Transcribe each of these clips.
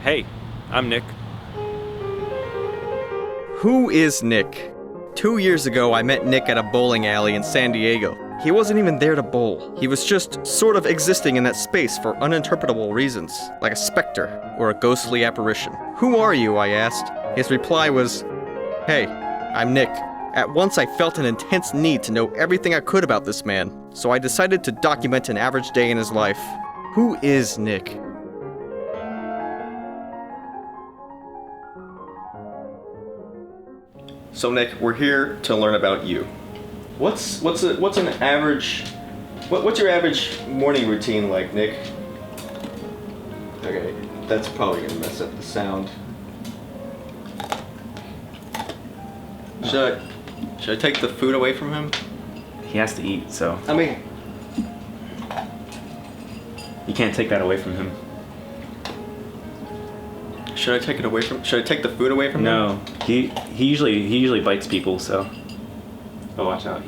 Hey, I'm Nick. Who is Nick? 2 years ago, I met Nick at a bowling alley in San Diego. He wasn't even there to bowl. He was just sort of existing in that space for uninterpretable reasons, like a specter or a ghostly apparition. Who are you? I asked. His reply was, "Hey, I'm Nick." At once, I felt an intense need to know everything I could about this man, so I decided to document an average day in his life. Who is Nick? So Nick, we're here to learn about you. What's your average morning routine like, Nick? Okay, that's probably gonna mess up the sound. Should I take the food away from him? He has to eat, so I mean, you can't take that away from him. should I take the food away from him? No, he usually bites people, so. Oh, watch out!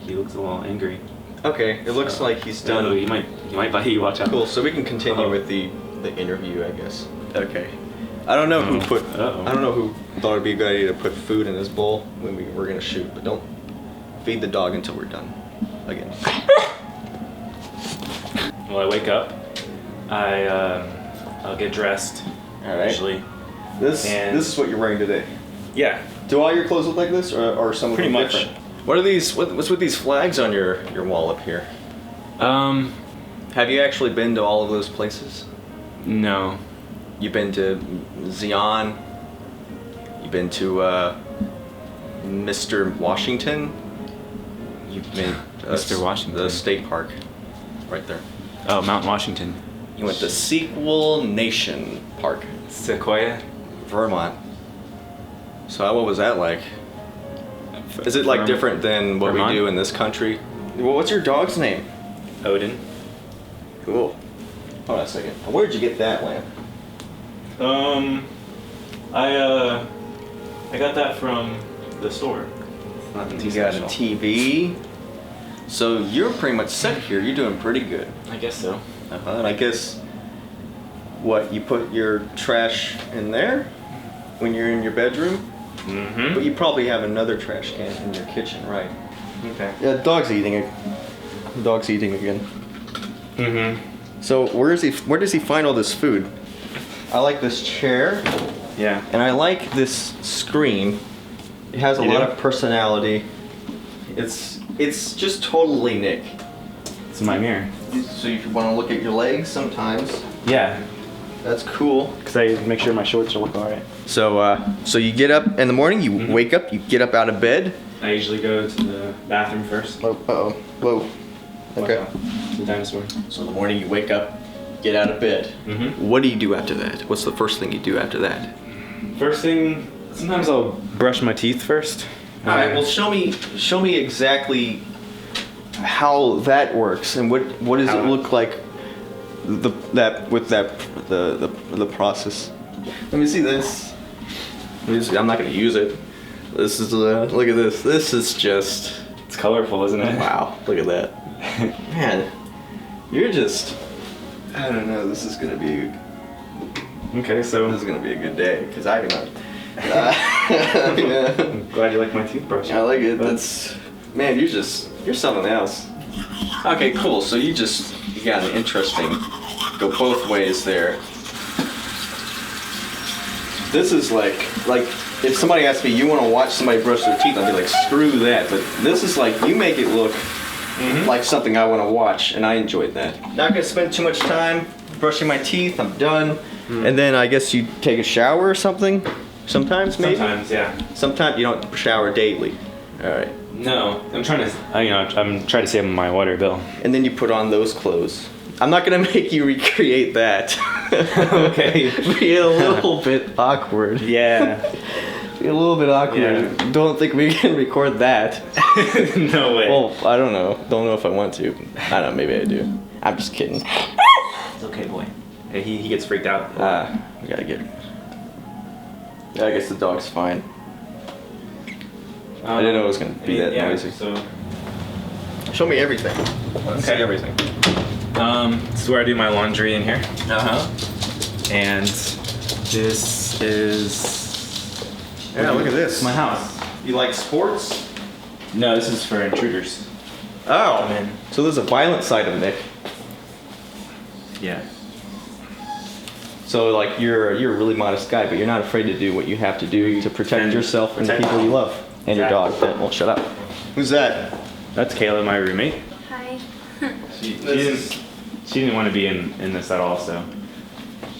He looks a little angry. Okay, it looks like he's done. Oh, he might bite you. Watch out. Cool. So we can continue with the interview, I guess. Okay. I don't know who thought it'd be a good idea to put food in his bowl when we were gonna shoot, but don't feed the dog until we're done. Again. Well, I wake up. I'll get dressed. All right. Usually. This is what you're wearing today. Yeah. Do all your clothes look like this, or some of Pretty them much. different? What are these? What's with these flags on your wall up here? Have you actually been to all of those places? No. You've been to Zion. You've been to Mr. Washington. You've been Mr. Washington. the state park, right there. Oh, Mount Washington. You went to Sequel Nation Park, Sequoia. Vermont. So what was that like? Is it like different than what Vermont? we do in this country? Well, what's your dog's name? Odin. Cool. Hold on a second. Where'd you get that lamp? I got that from the store. It's nothing too You got a special. TV. So you're pretty much set here. You're doing pretty good. I guess so. And I guess, you put your trash in there when you're in your bedroom? Mm-hmm. But you probably have another trash can in your kitchen, right? Okay. Yeah, dog's eating it. Dog's eating again. Mm-hmm. So where does he find all this food? I like this chair, Yeah. and I like this screen. It has a You lot do? of personality. It's just totally Nick. It's my mirror. So you want to look at your legs sometimes. Yeah. That's cool. Because I make sure my shorts look alright. So you get up in the morning. You wake up. You get up out of bed. I usually go to the bathroom first. Oh, uh-oh. Whoa. Okay. Watch out. The dinosaur. So in the morning you wake up, get out of bed. Mm-hmm. What do you do after that? What's the first thing you do after that? First thing, sometimes I'll brush my teeth first. All right. Well, show me exactly how that works and what does it look like. The process. Let me see this. I'm not gonna use it. This is look at this. This is just It's colorful, isn't it? wow. Look at that. Man, you're just. I don't know. This is gonna be Okay, a so good day because I can. I'm glad you like my toothbrush. I like it. Man, you're something else. Okay, cool. So you got an interesting, go both ways there. This is like if somebody asked me, you want to watch somebody brush their teeth, I'd be like, screw that. But this is like, you make it look like something I want to watch, and I enjoyed that. Not gonna spend too much time brushing my teeth. I'm done. And then I guess you take a shower or something. Sometimes maybe. Sometimes, yeah. Sometimes you don't shower daily. All right. No, I'm trying to save on my water bill. And then you put on those clothes. I'm not gonna make you recreate that. Okay. Be a little bit awkward. Yeah. Be a little bit awkward. Yeah. Don't think we can record that. No way. Well, I don't know. Don't know if I want to. I don't know. Maybe I do. I'm just kidding. It's okay, boy. Hey, he gets freaked out. We gotta get. I guess the dog's fine. I didn't know it was gonna be that noisy. So Show me everything. Let's see Okay. everything. this is where I do my laundry in here. Uh huh. And This is Yeah, look at this. my house. You like sports? No, this is for intruders. Oh, Come in. so there's a violent side of Nick. Yeah. So like you're a really modest guy, but you're not afraid to do what you have to do to protect And yourself and the protect- people you love and your dog. Exactly. Well, shut up. Who's that? That's Kayla, my roommate. Hi. She didn't want to be in this at all, so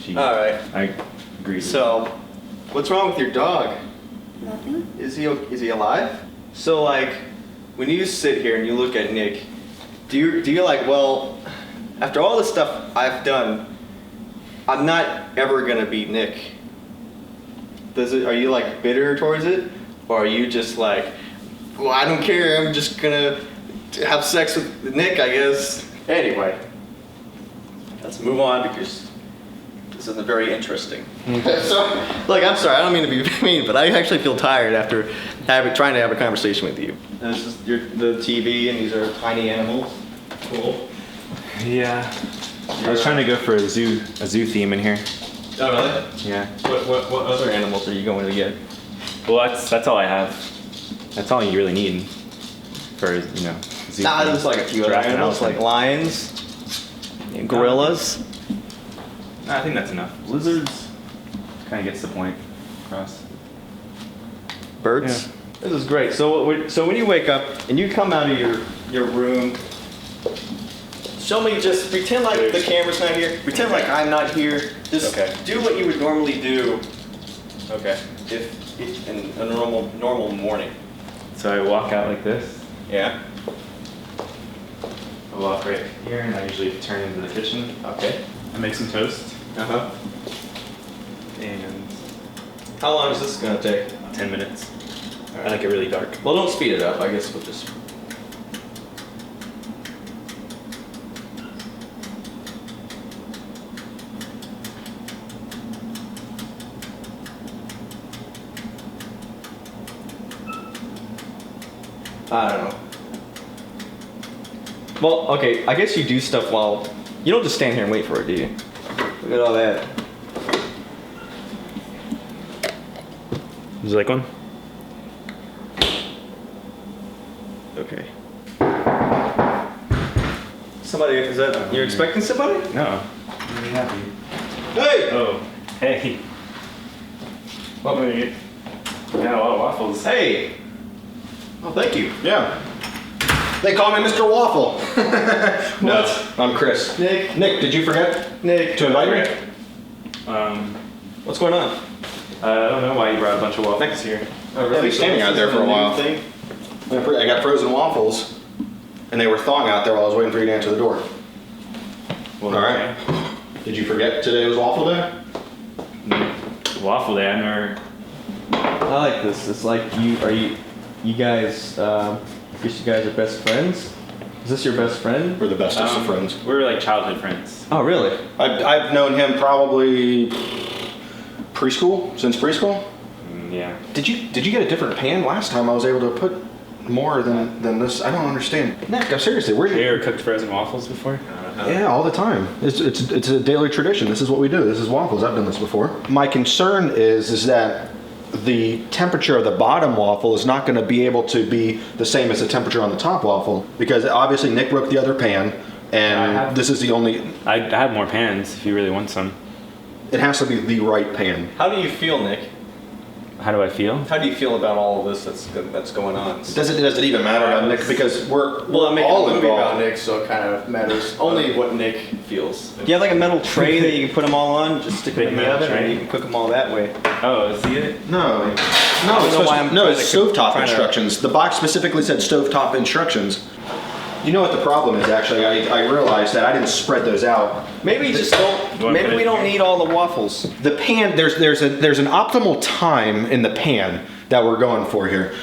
she. All right. I agreed. So, what's wrong with your dog? Nothing. Is he alive? So like, when you sit here and you look at Nick, do you like, well, after all the stuff I've done, I'm not ever gonna beat Nick. Are you like bitter towards it, or are you just like, well, I don't care, I'm just gonna have sex with Nick, I guess. Anyway, let's move on because this isn't very interesting. So, look, I'm sorry, I don't mean to be mean, but I actually feel tired after trying to have a conversation with you. And this is the TV, and these are tiny animals. Cool. Yeah. I was trying to go for a zoo theme in here. Oh, really? Yeah. What other animals are you going to get? Well, that's all I have. That's all you really need for zoo. Nah, theme. there's like a few other Giraffe and animals, like elephant. lions, and gorillas. I think that's enough. Lizards kind of gets the point across. Birds. Yeah. This is great. So when you wake up and you come out of your room, show me, just pretend like the camera's not here. Pretend like I'm not here. Just Okay. do what you would normally do. Okay. If in a normal morning. So I walk out like this. Yeah. I walk right here, and I usually turn into the kitchen. Okay. I make some toast, Uh-huh. and How long is this gonna take? 10 minutes. I like it really dark. Well, don't speed it up. I guess we'll just. I don't know. Well, okay, I guess you do stuff while... You don't just stand here and wait for it, do you? Look at all that. Would you like one? Okay. Somebody, is that... You're expecting somebody? No. I'm really happy. Hey! Oh, hey. What were you? Yeah, a lot of waffles. Hey! Oh, thank you. Yeah. They call me Mr. Waffle. No. I'm Chris. Nick. Nick, did you forget Nick. to invite me? What's going on? I don't know why you brought a bunch of waffles here. Oh, Yeah, they're standing out there for a while. Thing? I got frozen waffles, and they were thawing out there while I was waiting for you to answer the door. Well, All right. Did you forget today was Waffle Day? Waffle day, I never. I like this. It's like you guys, I guess you guys are best friends? Is this your best friend? We're the bestest of friends. We were like childhood friends. Oh, really? I've known him probably preschool, since preschool. Yeah. Did you get a different pan last time? I was able to put more than this. I don't understand. Nick, seriously, where Have you ever cooked frozen waffles before? Yeah, all the time. It's a daily tradition. This is what we do. This is waffles. I've done this before. My concern is that the temperature of the bottom waffle is not going to be able to be the same as the temperature on the top waffle, because obviously Nick broke the other pan, and this is the only. I have more pans if you really want some. It has to be the right pan. How do you feel, Nick? How do I feel? How do you feel about all of this that's going on? Does it even matter, Nick? Because we're I'm making all a movie about involved. Nick, so it kind of matters only what Nick feels. Do you have like a metal tray that you can put them all on? Just stick them Big in the metal oven, tray? and you can cook them all that way. Oh, see it? No, don't know why I'm it's trying to- stovetop trying to- instructions. The box specifically said stovetop instructions. You know what the problem is, actually? I realized that I didn't spread those out. Maybe just You don't. wanna Maybe put we it don't here? need all the waffles. The pan, there's an optimal time in the pan that we're going for here.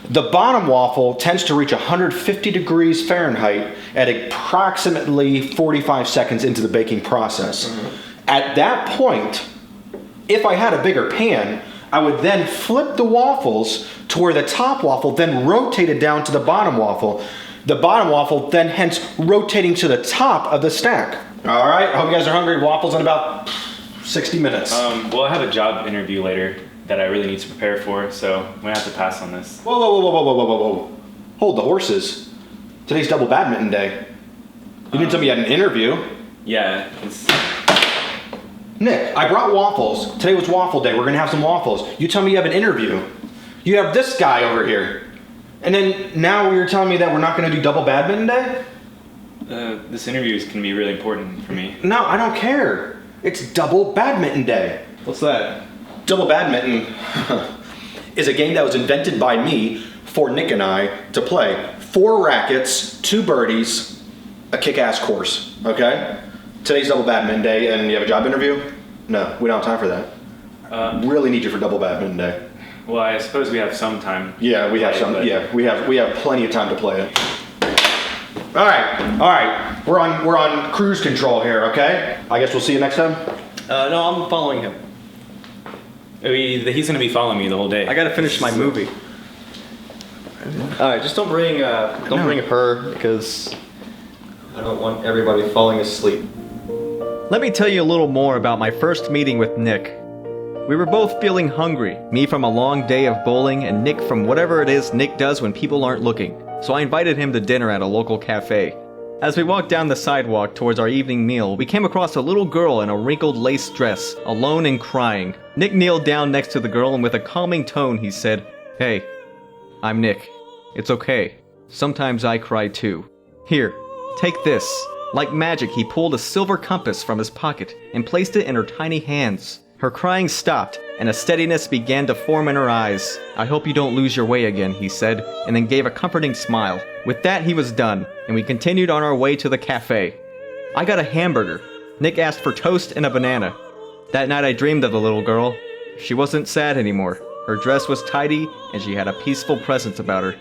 The bottom waffle tends to reach 150 degrees Fahrenheit at approximately 45 seconds into the baking process. At that point, if I had a bigger pan, I would then flip the waffles to where the top waffle then rotated down to the bottom waffle. The bottom waffle then hence rotating to the top of the stack. All right, I hope you guys are hungry. Waffles in about 60 minutes. Well, I have a job interview later that I really need to prepare for, so I'm gonna have to pass on this. Whoa, whoa, whoa, whoa, whoa, whoa, whoa, whoa. Hold the horses. Today's double badminton day. You didn't tell me you had an interview. Yeah, it's... Nick, I brought waffles. Today was waffle day. We're gonna have some waffles. You tell me you have an interview. You have this guy over here. And then now you're telling me that we're not gonna do double badminton day? This interview is gonna be really important for me. No, I don't care. It's double badminton day. What's that? Double badminton is a game that was invented by me for Nick and I to play. 4 rackets, 2 birdies, a kick-ass course, okay? Today's double badminton day and you have a job interview? No, we don't have time for that. Really need you for double badminton day. Well, I suppose we have some time. Yeah, we have some. Yeah, we have plenty of time to play it. All right. We're on cruise control here, okay? I guess we'll see you next time. No, I'm following him. He's gonna be following me the whole day. I gotta finish my movie. All right, just don't bring her because I don't want everybody falling asleep. Let me tell you a little more about my first meeting with Nick. We were both feeling hungry, me from a long day of bowling and Nick from whatever it is Nick does when people aren't looking. So I invited him to dinner at a local cafe. As we walked down the sidewalk towards our evening meal, we came across a little girl in a wrinkled lace dress, alone and crying. Nick kneeled down next to the girl and with a calming tone he said, "Hey, I'm Nick. It's okay. Sometimes I cry too. Here, take this." Like magic, he pulled a silver compass from his pocket and placed it in her tiny hands. Her crying stopped, and a steadiness began to form in her eyes. "I hope you don't lose your way again," he said, and then gave a comforting smile. With that, he was done, and we continued on our way to the cafe. I got a hamburger. Nick asked for toast and a banana. That night I dreamed of the little girl. She wasn't sad anymore. Her dress was tidy, and she had a peaceful presence about her.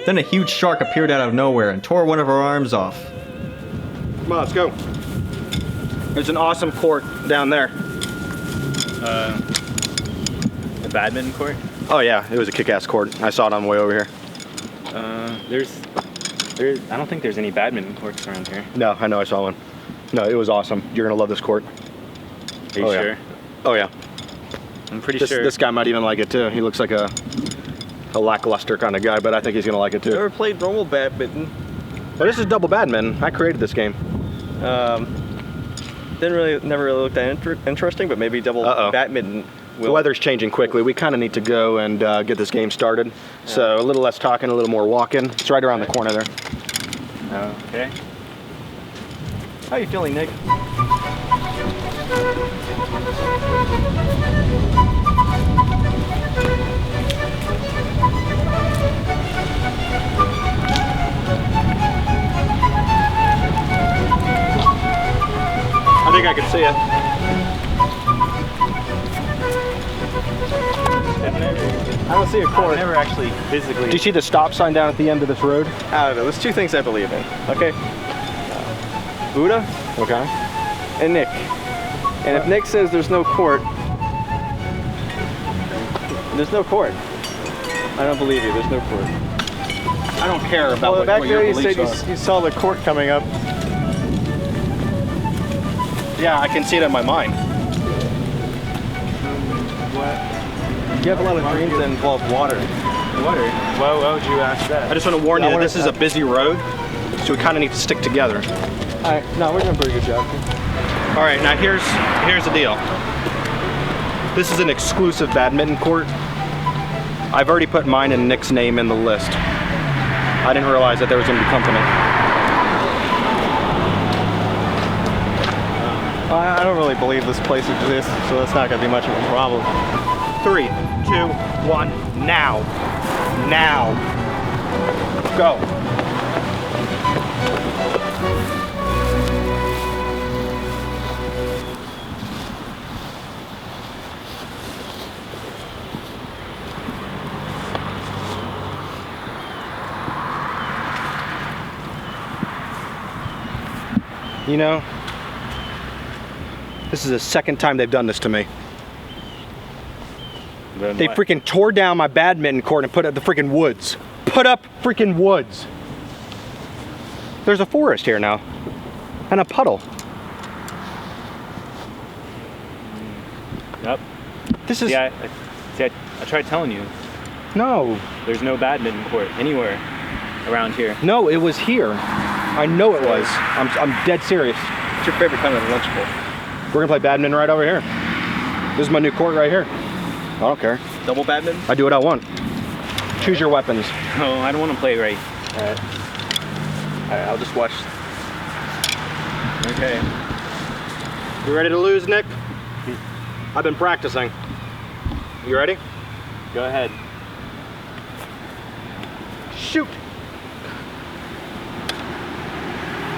Then a huge shark appeared out of nowhere and tore one of her arms off. Come on, let's go. There's an awesome court down there. The badminton court? Oh yeah, it was a kick-ass court. I saw it on the way over here. I don't think there's any badminton courts around here. No, I know, I saw one. No, it was awesome. You're gonna love this court. Are you sure? Yeah. Oh yeah. I'm pretty sure. This guy might even like it too. He looks like a lackluster kind of guy, but I think he's gonna like it too. Never played normal badminton. Well, this is double badminton. I created this game. Never really looked that interesting, but maybe double badminton. The weather's changing quickly. We kind of need to go and get this game started. Yeah. So a little less talking, a little more walking. It's right around the corner there. Okay. How are you feeling, Nick? I think I can see it. I don't see a court. I've never actually physically... Do you see the stop sign down at the end of this road? I don't know. There's 2 things I believe in. Okay? Buddha. Okay. And Nick. And if Nick says there's no court, there's no court. I don't believe you. There's no court. I don't care about well, back what your there you beliefs said are. you saw the court coming up. Yeah, I can see it in my mind. You have a lot of dreams that involve water. Water? Why would you ask that? I just want to warn you that this is a busy road, so we kind of need to stick together. All right, no, we're doing a pretty good job. All right, now here's the deal. This is an exclusive badminton court. I've already put mine and Nick's name in the list. I didn't realize that there was going to be company. I don't really believe this place exists, so that's not going to be much of a problem. 3, 2, 1, now. Now. Go. You know, this is the second time they've done this to me. They freaking tore down my badminton court and put up the freaking woods. Put up freaking woods. There's a forest here now. And a puddle. Yep. This is... Yeah, I tried telling you. No. There's no badminton court anywhere around here. No, it was here. I know it was. I'm dead serious. What's your favorite kind of lunch bowl? We're gonna play badminton right over here. This is my new court right here. I don't care. Double badminton? I do what I want. Choose your weapons. No, I don't want to play right. Alright, I'll just watch. Okay. You ready to lose, Nick? I've been practicing. You ready? Go ahead. Shoot!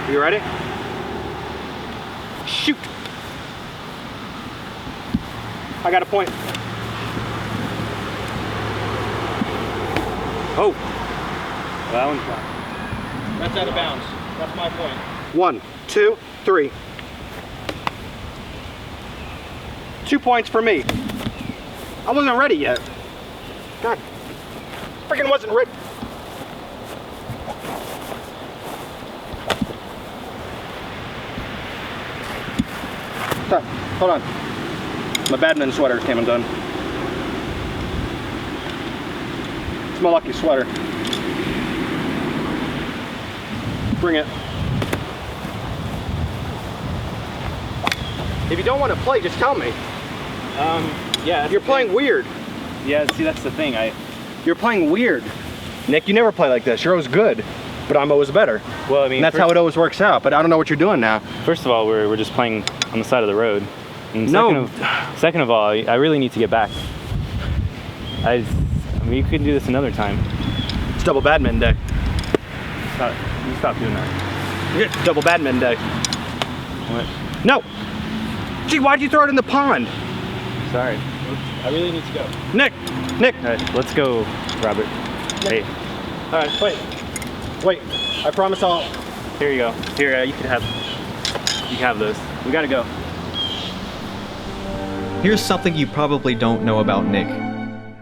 You ready? Shoot! I got a point. Oh! Well, that one's gone. That's out of bounds. That's my point. 1, 2, 3. 2 points for me. I wasn't ready yet. God, freaking wasn't ready. Stop. Hold on. My badminton sweater came undone. It's my lucky sweater. Bring it. If you don't want to play, just tell me. Yeah. You're playing weird. Yeah, see, that's the thing. You're playing weird. Nick, you never play like this. You're always good, but I'm always better. Well, I mean, And that's how it always works out, but I don't know what you're doing now. First of all, we're just playing on the side of the road. And No. Second of all, I really need to get back. I mean, you could do this another time. It's double badminton day. You stop doing that. It's double badminton day. What? No! Gee, why'd you throw it in the pond? Sorry. I really need to go. Nick! Nick! All right, let's go, Robert. Hey, All right, wait. Wait, I promise I'll... here you go. Here, you can have those. We gotta go. Here's something you probably don't know about Nick.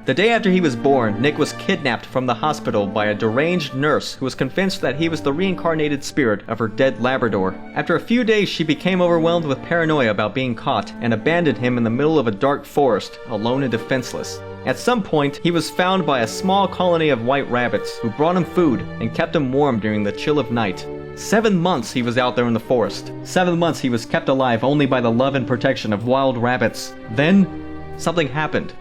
The day after he was born, Nick was kidnapped from the hospital by a deranged nurse who was convinced that he was the reincarnated spirit of her dead Labrador. After a few days, she became overwhelmed with paranoia about being caught and abandoned him in the middle of a dark forest, alone and defenseless. At some point, he was found by a small colony of white rabbits who brought him food and kept him warm during the chill of night. 7 months he was out there in the forest. 7 months he was kept alive only by the love and protection of wild rabbits. Then, something happened.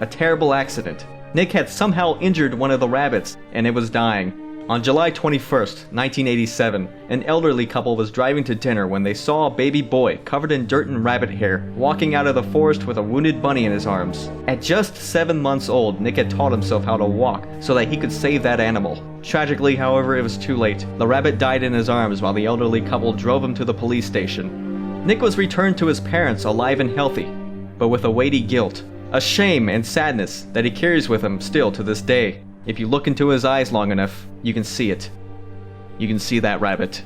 A terrible accident. Nick had somehow injured one of the rabbits, and it was dying. On July 21st, 1987, an elderly couple was driving to dinner when they saw a baby boy covered in dirt and rabbit hair walking out of the forest with a wounded bunny in his arms. At just 7 months old, Nick had taught himself how to walk so that he could save that animal. Tragically, however, it was too late. The rabbit died in his arms while the elderly couple drove him to the police station. Nick was returned to his parents alive and healthy, but with a weighty guilt. A shame and sadness that he carries with him still to this day. If you look into his eyes long enough, you can see it. You can see that rabbit.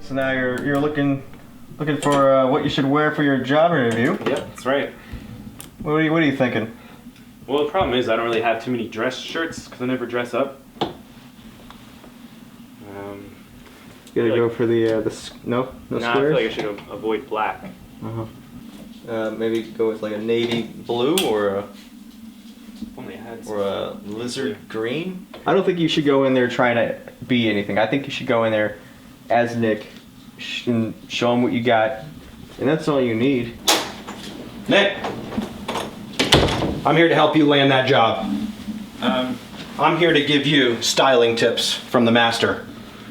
So now you're looking for what you should wear for your job interview. Yep, that's right. What are you thinking? Well, the problem is I don't really have too many dress shirts because I never dress up. You gotta go for no No, I feel squares. like I should avoid black. Maybe go with like a navy blue or a lizard green. I don't think you should go in there trying to be anything. I think you should go in there as Nick and show him what you got, and that's all you need. Nick! I'm here to help you land that job. I'm here to give you styling tips from the master.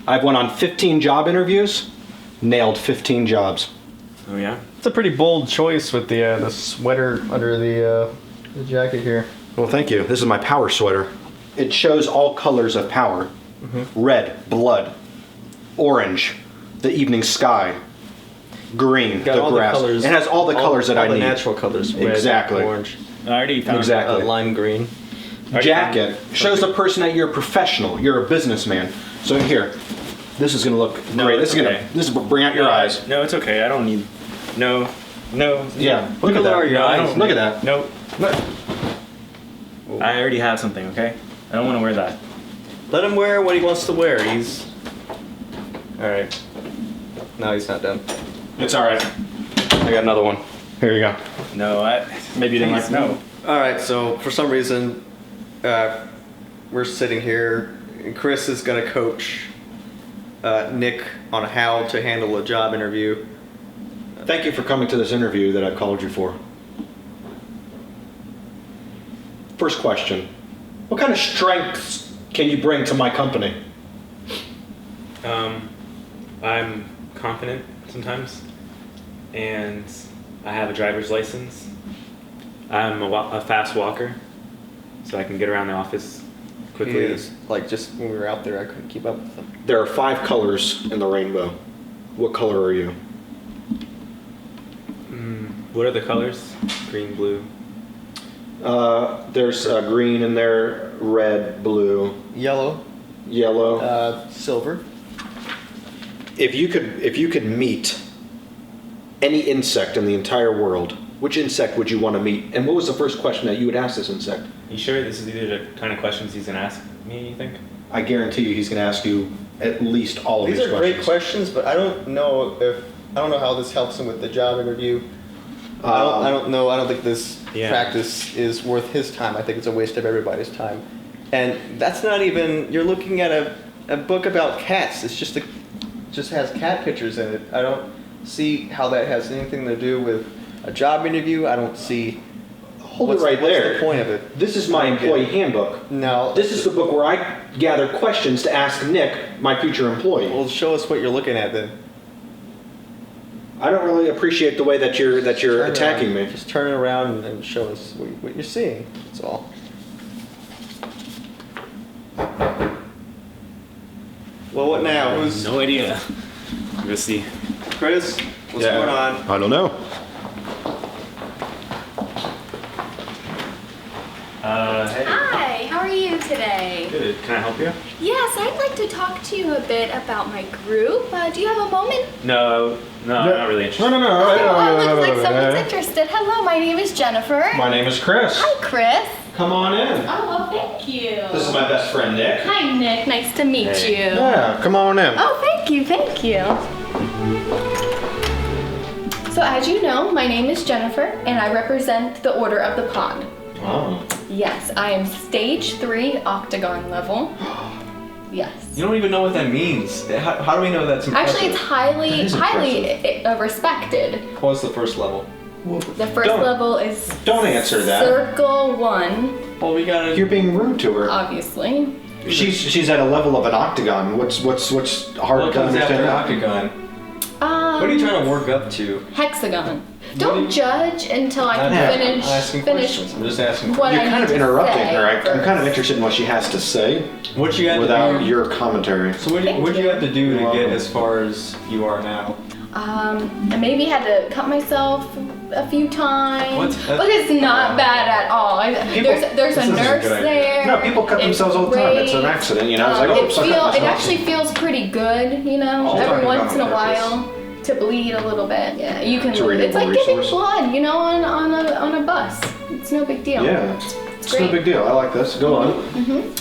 I've went on 15 job interviews, nailed 15 jobs. Oh yeah? It's a pretty bold choice with the sweater under the jacket here. Well, thank you. This is my power sweater. It shows all colors of power. Red, blood. Orange, the evening sky. Green, Got the all grass. the colors. It has all the colors that I all need. the natural colors. Red, Exactly. Orange. I already found Exactly. Lime green. Jacket shows the person that you're a professional. You're a businessman. So here, this is gonna look great. it's okay. This is bring out your eyes. No, it's okay. I don't need. No. Yeah, look at that. No, I don't. Look at that. No. Look. I already have something. Okay. I don't want to wear that. Let him wear what he wants to wear. He's all right. No, he's not done. It's all right. I got another one. Here you go. No, Maybe you didn't like no. Alright, so for some reason, we're sitting here, and Chris is going to coach Nick on how to handle a job interview. Thank you for coming to this interview that I called you for. First question. What kind of strengths can you bring to my company? I'm confident sometimes, and I have a driver's license. I'm a fast walker, so I can get around the office quickly. Like, just when we were out there, I couldn't keep up with them. There are 5 colors in the rainbow. What color are you? What are the colors? Green, blue. There's green in there, red, blue, Yellow, yellow. silver. If you could meet any insect in the entire world, which insect would you want to meet? And what was the first question that you would ask this insect? You sure this is either the kind of questions he's gonna ask me, you think? I guarantee you he's going to ask you at least all of these These are questions. great questions, but I don't know how this helps him with the job interview. I don't know. I don't think this practice is worth his time. I think it's a waste of everybody's time. And that's not even. You're looking at a book about cats. It's just has cat pictures in it. I don't see how that has anything to do with a job interview. I don't see. Hold it right there. What's the point of it? This is my employee handbook. No. This is the book where I gather questions to ask Nick, my future employee. Well, show us what you're looking at then. I don't really appreciate the way that you're attacking me. Just turn it around and show us what you're seeing. That's all. Well, what now? Who's No idea. We'll see. Chris? What's going on? I don't know. Hey. Hi, how are you today? Good. Can I help you? Yes, I'd like to talk to you a bit about my group. Do you have a moment? No, I'm not really interested. No. Oh, looks like someone's interested. Hello, my name is Jennifer. My name is Chris. Hi, Chris. Come on in. Oh, well, thank you. This is my best friend, Nick. Hi, Nick. Nice to meet Hey. you. Yeah, come on in. Oh, thank you, thank you. So, as you know, my name is Jennifer, and I represent the Order of the Pod. Oh. Yes, I am stage 3 octagon level. Yes. You don't even know what that means. How do we know that's impressive? Actually, it's highly respected. What's the first level? The first level is Don't answer that. Circle 1, Well, we gotta. You're being rude to her. obviously. She's at a level of an octagon. What's hard What to comes after understand? octagon? What are you trying to work up to? Hexagon. Don't judge until I can I'm finish asking questions. I'm just asking. what You're I kind need of to interrupting say her. I'm first. kind of interested in what she has to say What you got without to do? your commentary. So what do you have to do to get as far as you are now? I maybe had to cut myself a few times, What? but it's not bad at all. There's a this isn't a nurse good idea. there. No, people cut It's themselves all the time. It's an great. accident, you know. It's like, oh, so I cut It myself. actually feels pretty good, you know, I'll talk every about once in a it on while to bleed a little bit. Yeah, you can. It's a It's like renewable giving resource. blood, you know, on a bus. It's no big deal. Yeah, it's no great. big deal. I like this. Go on.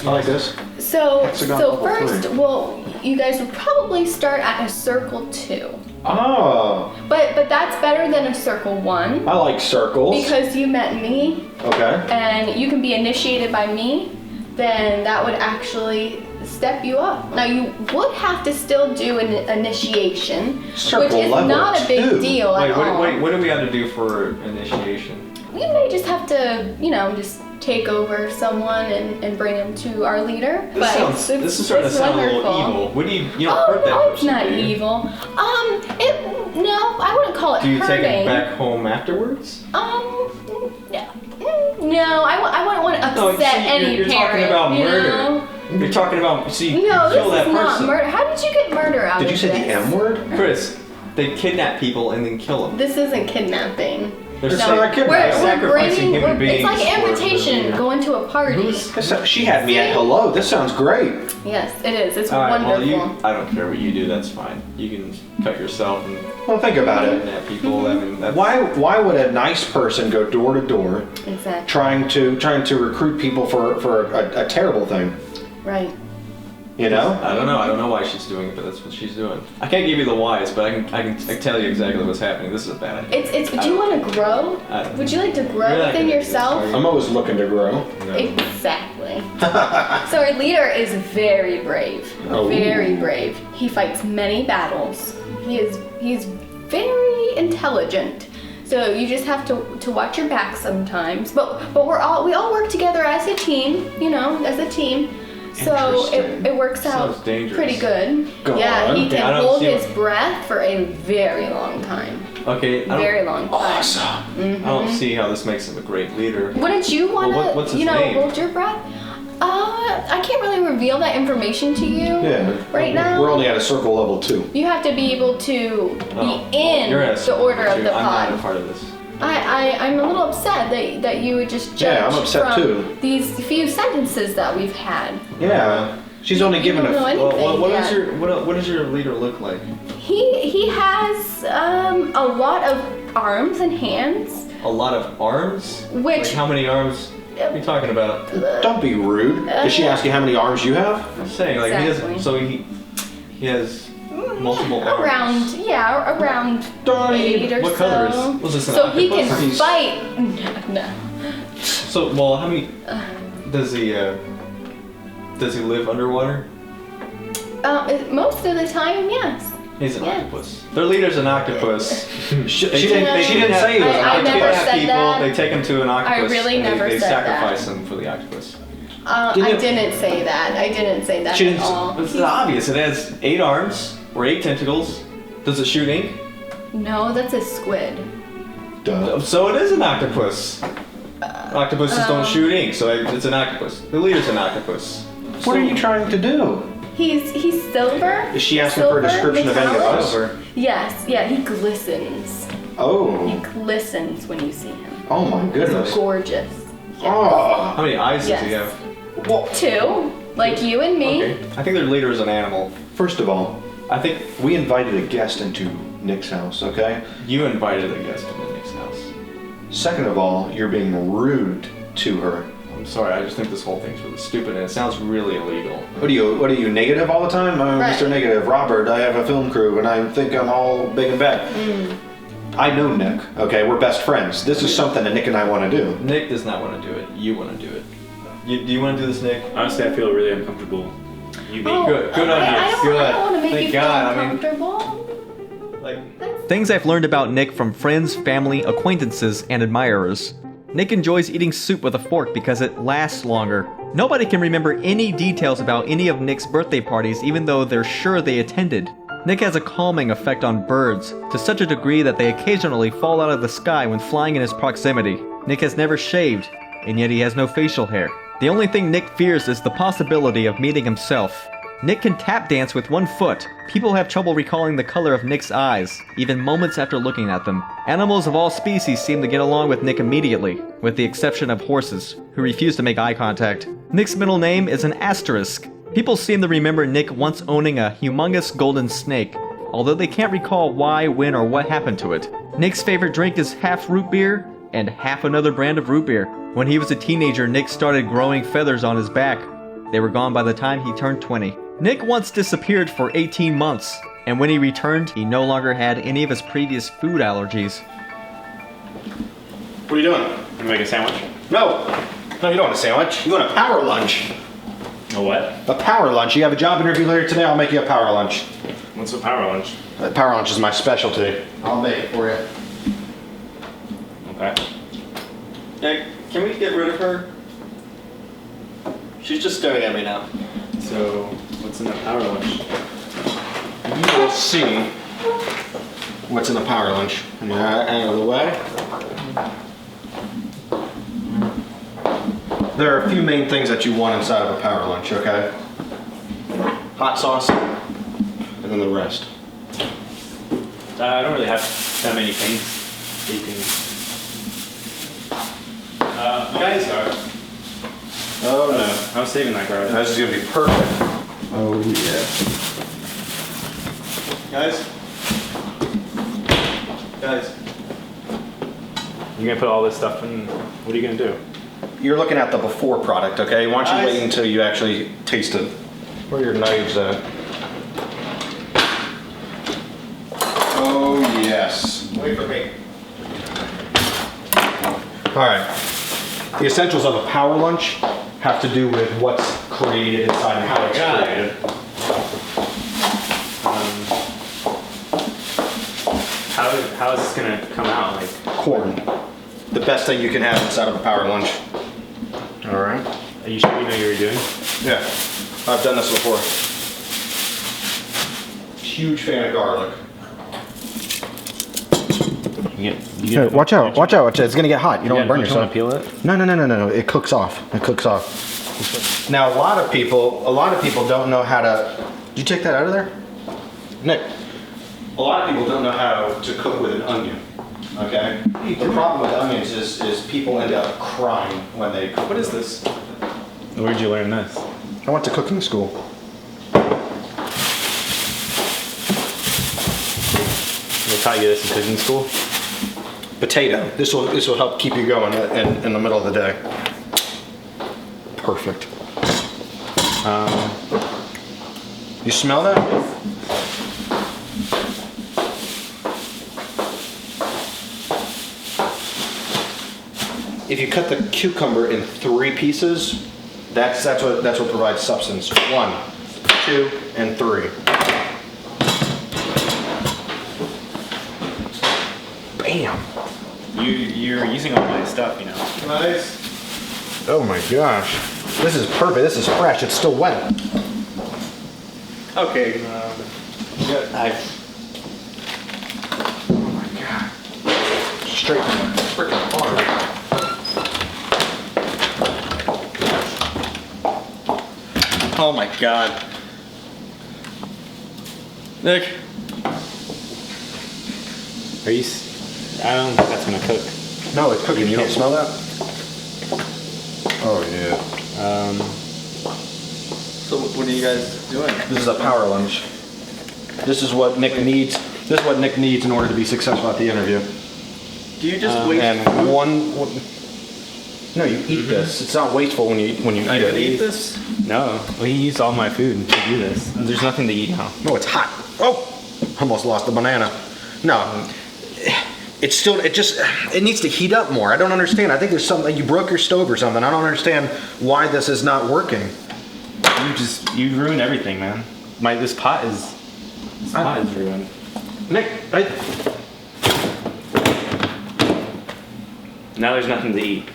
I like this. So Hexagon so level first, 3. well, you guys would probably start at a circle 2, Oh, but that's better than a circle 1 I like circles. because you met me Okay. and you can be initiated by me. Then that would actually step you up. Now you would have to still do an initiation, Circle which is level not a big 2. deal at all. What do we have to do for initiation? You may just have to, just take over someone and bring them to our leader. This is starting to it's sound a little wonderful. evil. What do you don't hurt that no, person, it's not do you? evil. No, I wouldn't call it Do you hurting. take it back home afterwards? No, I wouldn't want to No, upset see, any you're parent. talking about you murder. know? You're talking about No, kill that this is not person. murder. How did you get murder out Did of you say this? the M word? Chris, they kidnap people and then kill them. This isn't kidnapping. They're It's sa- not kidnapping. We're sacrificing bringing. human beings. It's like for- invitation, going to a party. She had me at hello. This sounds great. Yes, it is. It's All right, wonderful. I don't care what you do. That's fine. You can cut yourself and Well, think about it. kidnap people. I mean, that's, Why would a nice person go door to door Exactly. trying to recruit people for a terrible thing? Right. You know? I don't know. I don't know why she's doing it, but that's what she's doing. I can't give you the whys, but I can tell you exactly what's happening. This is a bad idea. Do you want to grow? Would you like to grow within yourself? I'm always looking to grow. No. Exactly. So our leader is very brave. Oh. Very brave. He fights many battles. He's very intelligent. So you just have to watch your back sometimes. But we all work together as a team, you know, as a team. So it works out pretty good. Yeah, he can hold his breath for a very long time. Okay. Very long time. Awesome. Mm-hmm. I don't see how this makes him a great leader. Wouldn't you want to, what's his name? hold your breath? I can't really reveal that information to you right now. We're only at a circle level 2. You have to be able to be in You're at the order of the I'm pod. not a part of this. I'm a little upset that you would just judge I'm upset from too. these few sentences that we've had. Yeah. She's only given don't know a. anything yet. What does your leader look like? He has a lot of arms and hands. A lot of arms? Which- Like how many arms are you talking about? Don't be rude. Did she ask you how many arms you have? I'm saying like Exactly. he has multiple arms. Around Don't 8 or What so. color is? Was this an So he can octopus? fight. No. So well, how many? Does he live underwater? Most of the time, yes. He's an Yeah. octopus. Their leader's an octopus. She They didn't say he was an I octopus. never have said people, that. They take him to an octopus. really and never they said that. sacrifice him for the octopus. I didn't say that. I didn't say that She at didn't- all. It's obvious. It has 8 arms or 8 tentacles. Does it shoot ink? No, that's a squid. Duh. So it is an octopus. Octopuses don't shoot ink, so it's an octopus. The leader's an octopus. What are you trying to do? He's silver. Is she asking for a description of any of metallic. us? Over. Yes, yeah, he glistens. He Oh. glistens when you see him. Oh my goodness. He's gorgeous. Oh. How many eyes does he Yes. have? Well, 2, like you and me. Okay. I think their leader is an animal. first of all, I think we invited a guest into Nick's house, okay? you invited a guest to Nick's house. Second of all, you're being rude to her. I'm sorry, I just think this whole thing's really stupid and it sounds really illegal. What are you, negative all the time? I'm Right. Mr. Negative. Robert, I have a film crew and I think I'm all big and bad. I know Nick, okay? We're best friends. This is something that Nick and I want to do. Nick does not want to do it. You want to do it. Do you want to do this, Nick? Honestly, I feel really uncomfortable. You being Good on you. I don't Good. want to make Thank you God. feel I mean, uncomfortable. like, things I've learned about Nick from friends, family, acquaintances, and admirers. Nick enjoys eating soup with a fork because it lasts longer. Nobody can remember any details about any of Nick's birthday parties even though they're sure they attended. Nick has a calming effect on birds, to such a degree that they occasionally fall out of the sky when flying in his proximity. Nick has never shaved, and yet he has no facial hair. The only thing Nick fears is the possibility of meeting himself. Nick can tap dance with one foot. People have trouble recalling the color of Nick's eyes, even moments after looking at them. Animals of all species seem to get along with Nick immediately, with the exception of horses, who refuse to make eye contact. Nick's middle name is an asterisk. People seem to remember Nick once owning a humongous golden snake, although they can't recall why, when, or what happened to it. Nick's favorite drink is half root beer and half another brand of root beer. When he was a teenager, Nick started growing feathers on his back. They were gone by the time he turned 20. Nick once disappeared for 18 months, and when he returned, he no longer had any of his previous food allergies. What are you doing? You make a sandwich? No. No, you don't want a sandwich. You want a power lunch. A what? A power lunch. You have a job interview later today, I'll make you a power lunch. What's a power lunch? Power lunch is my specialty. I'll make it for you. Okay. Nick, can we get rid of her? She's just staring at me now. So, what's in the power lunch? You will see what's in the power lunch. Out of the way. There are a few main things that you want inside of a power lunch, okay? Hot sauce, and then the rest. I don't really have that many things that you can... you guys are... Oh no. I was saving that garbage. This is gonna be perfect. Oh yeah. Guys. You're gonna put all this stuff in... What are you gonna do? You're looking at the before product, okay? Why don't you Guys. wait until you actually taste it? Where are your knives at? Oh, yes. Wait for me. All right. The essentials of a power lunch have to do with what's created inside and how it's created. How is this gonna come out? Like Corn. The best thing you can have inside of a power lunch. All right. Are you sure you know what you were doing? Yeah. I've done this before. Huge fan of garlic. You Watch out, watch out, watch out. It's gonna get hot. You don't want to burn yourself. Peel it? No. It cooks off. It cooks off. Now, a lot of people don't know how to. Did you take that out of there? Nick. A lot of people don't know how to cook with an onion. Okay? The problem with onions is people end up crying when they cook. What is this? Where'd you learn this? I went to cooking school. They taught you this in cooking school? Potato. This will help keep you going in the middle of the day. Perfect. You smell that? If you cut the cucumber in 3 pieces, that's what provides substance. 1, 2, and 3. Bam. You're using all my stuff, you know. Nice. Oh my gosh. This is perfect. This is fresh. It's still wet. Okay. Oh my god. Straight from the freaking farm. Oh my god. Nick. Are you? I don't think that's gonna cook. No, it's cooking. You don't smell that? Oh yeah. So what are you guys doing? This is a power lunch. This is what Nick needs. This is what Nick needs in order to be successful at the interview. Do you just waste And food? No, you eat this. It's not wasteful when you eat I it. can eat this? No. Well, he used all my food to do this. There's nothing to eat now. No, it's hot. Oh, almost lost the banana. No, it's still. It needs to heat up more. I don't understand. I think there's something. You broke your stove or something. I don't understand why this is not working. You ruined everything, man. This pot is ruined. Nick, Now there's nothing to eat.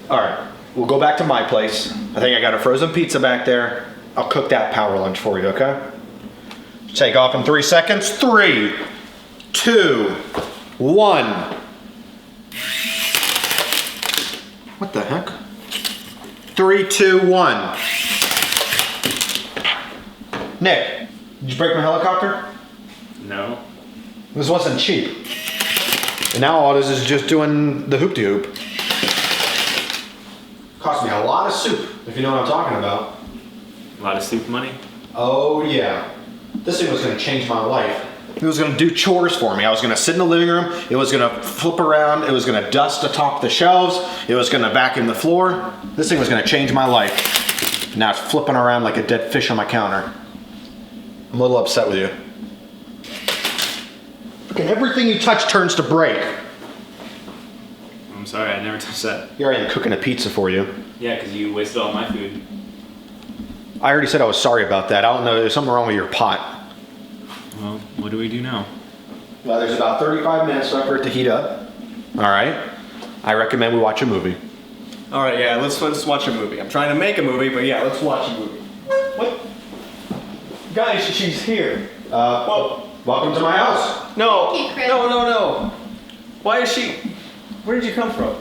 all right. We'll go back to my place. I think I got a frozen pizza back there. I'll cook that power lunch for you. Okay. Take off in 3 seconds. 3, 2, 1. What the heck? 3, 2, 1. Nick, did you break my helicopter? No. This wasn't cheap. And now all it is just doing the hoop-de-hoop. Cost me a lot of soup, if you know what I'm talking about. A lot of soup money. Oh yeah. This thing was gonna change my life. It was gonna do chores for me. I was gonna sit in the living room, it was gonna flip around, it was gonna dust atop the shelves, it was gonna vacuum the floor. This thing was gonna change my life. Now it's flipping around like a dead fish on my counter. I'm a little upset with you. Freaking everything you touch turns to break. I'm sorry, I never touched that. Here I am cooking a pizza for you. Yeah, because you wasted all my food. I already said I was sorry about that. I don't know, there's something wrong with your pot. Well, what do we do now? Well, there's about 35 minutes left for it to heat up. All right. I recommend we watch a movie. All right, yeah, let's watch a movie. I'm trying to make a movie, but yeah, let's watch a movie. What? Guys, she's here. Welcome to my house. No, Thank you, Chris. no. Why is she? Where did you come from?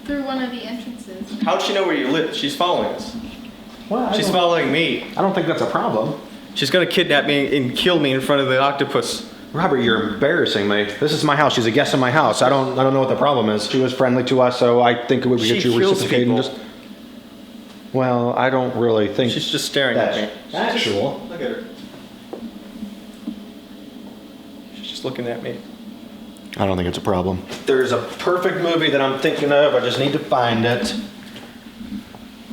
Through one of the entrances. How'd she know where you live? She's following us. Well, She's following me. I don't think that's a problem. She's gonna kidnap me and kill me in front of the octopus. Robert, you're embarrassing me. This is my house. She's a guest in my house. I don't know what the problem is. She was friendly to us, so I think it would be She good to kills reciprocate and people. just. Well, I don't really think. She's just staring at me. That's actual. Look at her. She's just looking at me. I don't think it's a problem. There's a perfect movie that I'm thinking of. I just need to find it.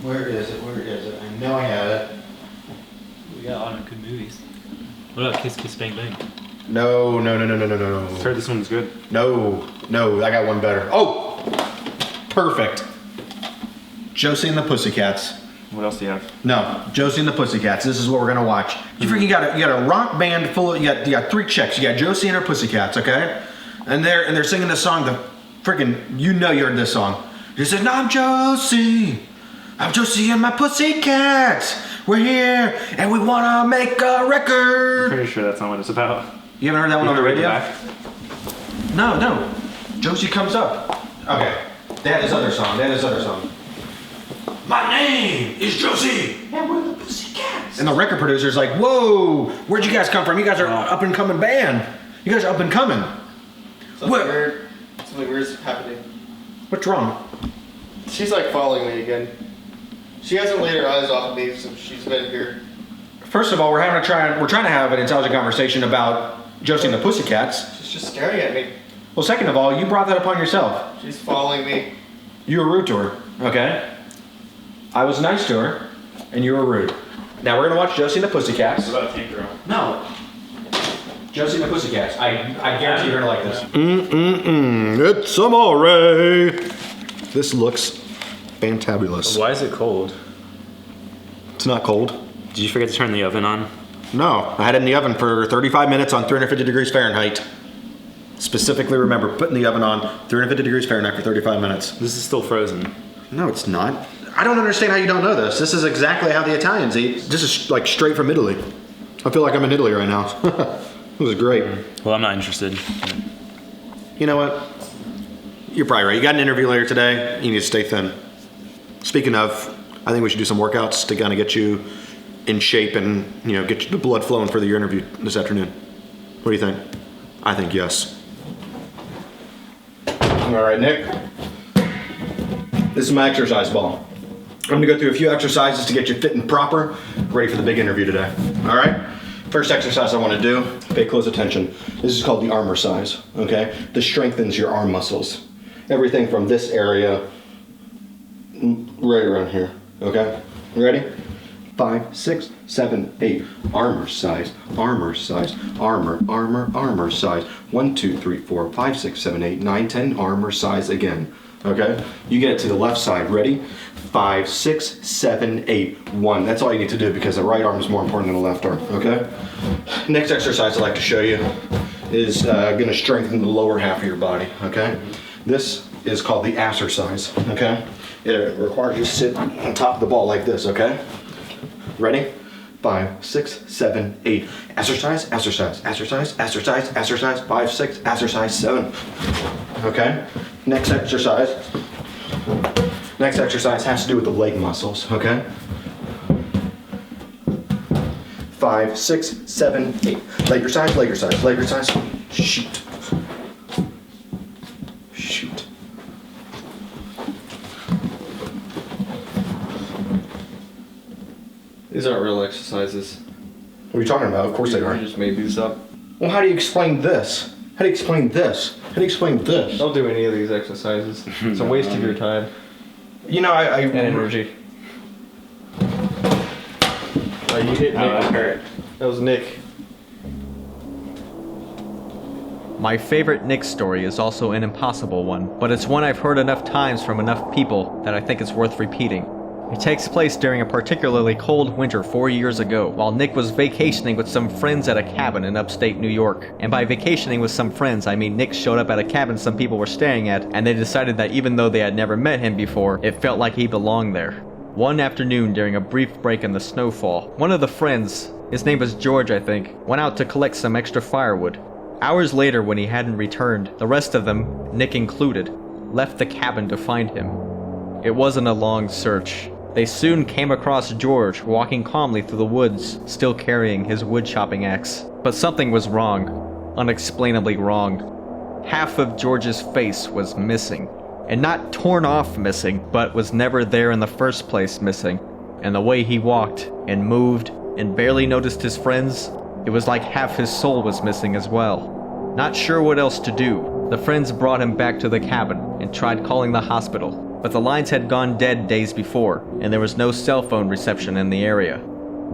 Where is it? Where is it? I know I had it. We got a lot of good movies. What about Kiss Kiss Bang Bang? No. I've heard this one's good. No, I got one better. Oh, perfect. Josie and the Pussycats. What else do you have? No, Josie and the Pussycats. This is what we're gonna watch. You freaking got a rock band full of you got three chicks. You got Josie and her Pussycats, okay? And they're singing this song. The freaking you heard this song. She says, "No, I'm Josie and my Pussycats. We're here and we wanna make a record." Pretty sure that's not what it's about. You haven't heard that one on the radio? Back? No. Josie comes up. Okay. They had this other song. My name is Josie, and we're the Pussycats. And the record producer's like, "Whoa, where'd you guys come from? You guys are up and coming band. You guys are up and coming." Something weird's happening. What's wrong? She's like following me again. She hasn't laid her eyes off of me since she's been here. First of all, we're trying to have an intelligent conversation about Josie and the Pussycats. She's just staring at me. Well, second of all, you brought that upon yourself. She's following me. You were rude to her, okay? I was nice to her, and you were rude. Now we're gonna watch Josie and the Pussycats. What about Tank Girl? No. Josie and the Pussycats. I guarantee you're gonna like this. It's amore. This looks fantabulous. Why is it cold? It's not cold. Did you forget to turn the oven on? No, I had it in the oven for 35 minutes on 350 degrees Fahrenheit. Specifically remember, putting the oven on 350 degrees Fahrenheit for 35 minutes. This is still frozen. No, it's not. I don't understand how you don't know this. This is exactly how the Italians eat. This is like straight from Italy. I feel like I'm in Italy right now. This is great. Well, I'm not interested. You know what? You're probably right. You got an interview later today. You need to stay thin. Speaking of, I think we should do some workouts to kind of get you in shape and get the blood flowing for your interview this afternoon. What do you think? I think yes. All right, Nick. This is my exercise ball. I'm gonna go through a few exercises to get you fit and proper, ready for the big interview today. All right? First exercise I want to do, pay close attention. This is called the armor size, okay? This strengthens your arm muscles. Everything from this area right around here, okay? You ready? 5, 6, 7, 8. Armor size, armor size, armor size. 1, 2, 3, 4, 5, 6, 7, 8, 9, 10. Armor size again. Okay? You get it to the left side. Ready? 5, 6, 7, 8, 1. That's all you need to do because the right arm is more important than the left arm. Okay? Next exercise I'd like to show you is going to strengthen the lower half of your body. Okay? This is called the exercise. Okay? It requires you to sit on top of the ball like this. Okay? Ready? 5, 6, 7, 8. Exercise, exercise, exercise, exercise, exercise. 5, 6, exercise, 7. Okay? Next exercise has to do with the leg muscles, okay? 5, 6, 7, 8. Leg exercise, leg exercise, leg exercise. Shoot. Shoot. These aren't real exercises. What are you talking about? Of course they are. You just made these up. Well, how do you explain this? How do you explain this? How do you explain this? Don't do any of these exercises. It's a waste of your time You know, and energy. You hit Nick. That hurt. That was Nick. My favorite Nick story is also an impossible one, but it's one I've heard enough times from enough people that I think it's worth repeating. It takes place during a particularly cold winter 4 years ago, while Nick was vacationing with some friends at a cabin in upstate New York. And by vacationing with some friends, I mean Nick showed up at a cabin some people were staying at, and they decided that even though they had never met him before, it felt like he belonged there. One afternoon during a brief break in the snowfall, one of the friends, his name was George I think, went out to collect some extra firewood. Hours later when he hadn't returned, the rest of them, Nick included, left the cabin to find him. It wasn't a long search. They soon came across George walking calmly through the woods, still carrying his wood chopping axe. But something was wrong, unexplainably wrong. Half of George's face was missing. And not torn off missing, but was never there in the first place missing. And the way he walked, and moved, and barely noticed his friends, it was like half his soul was missing as well. Not sure what else to do, the friends brought him back to the cabin and tried calling the hospital. but the lines had gone dead days before, and there was no cell phone reception in the area.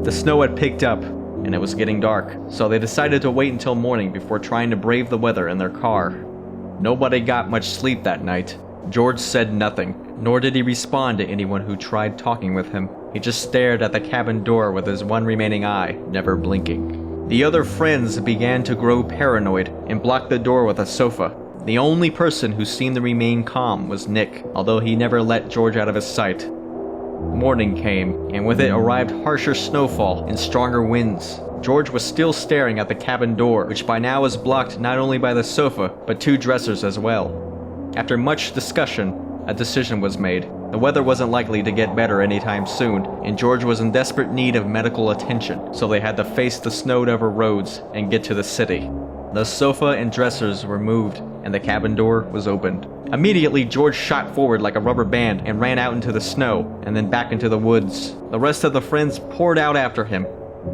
The snow had picked up, and it was getting dark, so they decided to wait until morning before trying to brave the weather in their car. Nobody got much sleep that night. George said nothing, nor did he respond to anyone who tried talking with him. He just stared at the cabin door with his one remaining eye, never blinking. The other friends began to grow paranoid and blocked the door with a sofa. The only person who seemed to remain calm was Nick, although he never let George out of his sight. Morning came, and with it arrived harsher snowfall and stronger winds. George was still staring at the cabin door, which by now was blocked not only by the sofa, but 2 dressers as well. After much discussion, a decision was made. The weather wasn't likely to get better anytime soon, and George was in desperate need of medical attention, so they had to face the snowed-over roads and get to the city. The sofa and dressers were moved, and the cabin door was opened. Immediately, George shot forward like a rubber band and ran out into the snow, and then back into the woods. The rest of the friends poured out after him.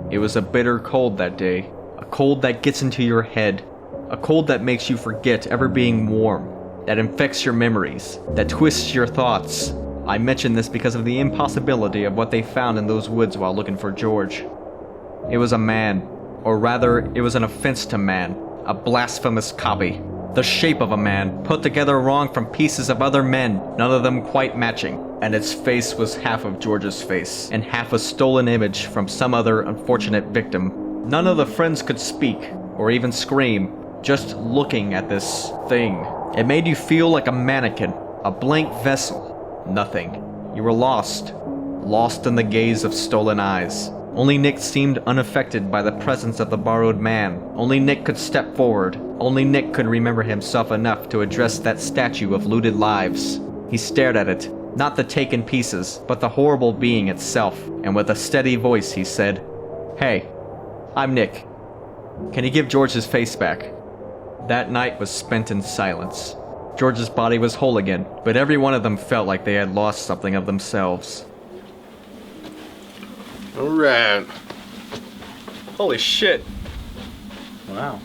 It was a bitter cold that day, a cold that gets into your head, a cold that makes you forget ever being warm, that infects your memories, that twists your thoughts. I mention this because of the impossibility of what they found in those woods while looking for George. It was a man, or rather, it was an offense to man, a blasphemous copy. The shape of a man, put together wrong from pieces of other men, none of them quite matching, and its face was half of George's face, and half a stolen image from some other unfortunate victim. None of the friends could speak, or even scream, just looking at this thing. It made you feel like a mannequin, a blank vessel. Nothing. You were lost. Lost in the gaze of stolen eyes. Only Nick seemed unaffected by the presence of the borrowed man. Only Nick could step forward. Only Nick could remember himself enough to address that statue of looted lives. He stared at it, not the taken pieces, but the horrible being itself, and with a steady voice he said, "Hey, I'm Nick. Can you give George his face back?" That night was spent in silence. George's body was whole again, but every one of them felt like they had lost something of themselves. Alright. Holy shit. Wow.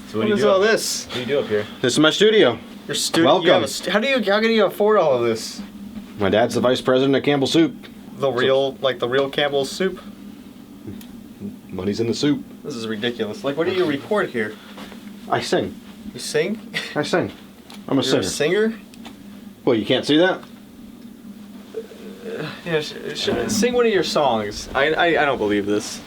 So What is all this? What do you do up here? This is my studio. Your studio. Welcome. How can you afford all of this? My dad's the vice president of Campbell Soup. The real Campbell's soup? Money's in the soup. This is ridiculous. Like, what do you record here? I sing. You sing? I sing. I'm a You're singer. a singer? Well, you can't see that? Yeah, sing one of your songs. I don't believe this.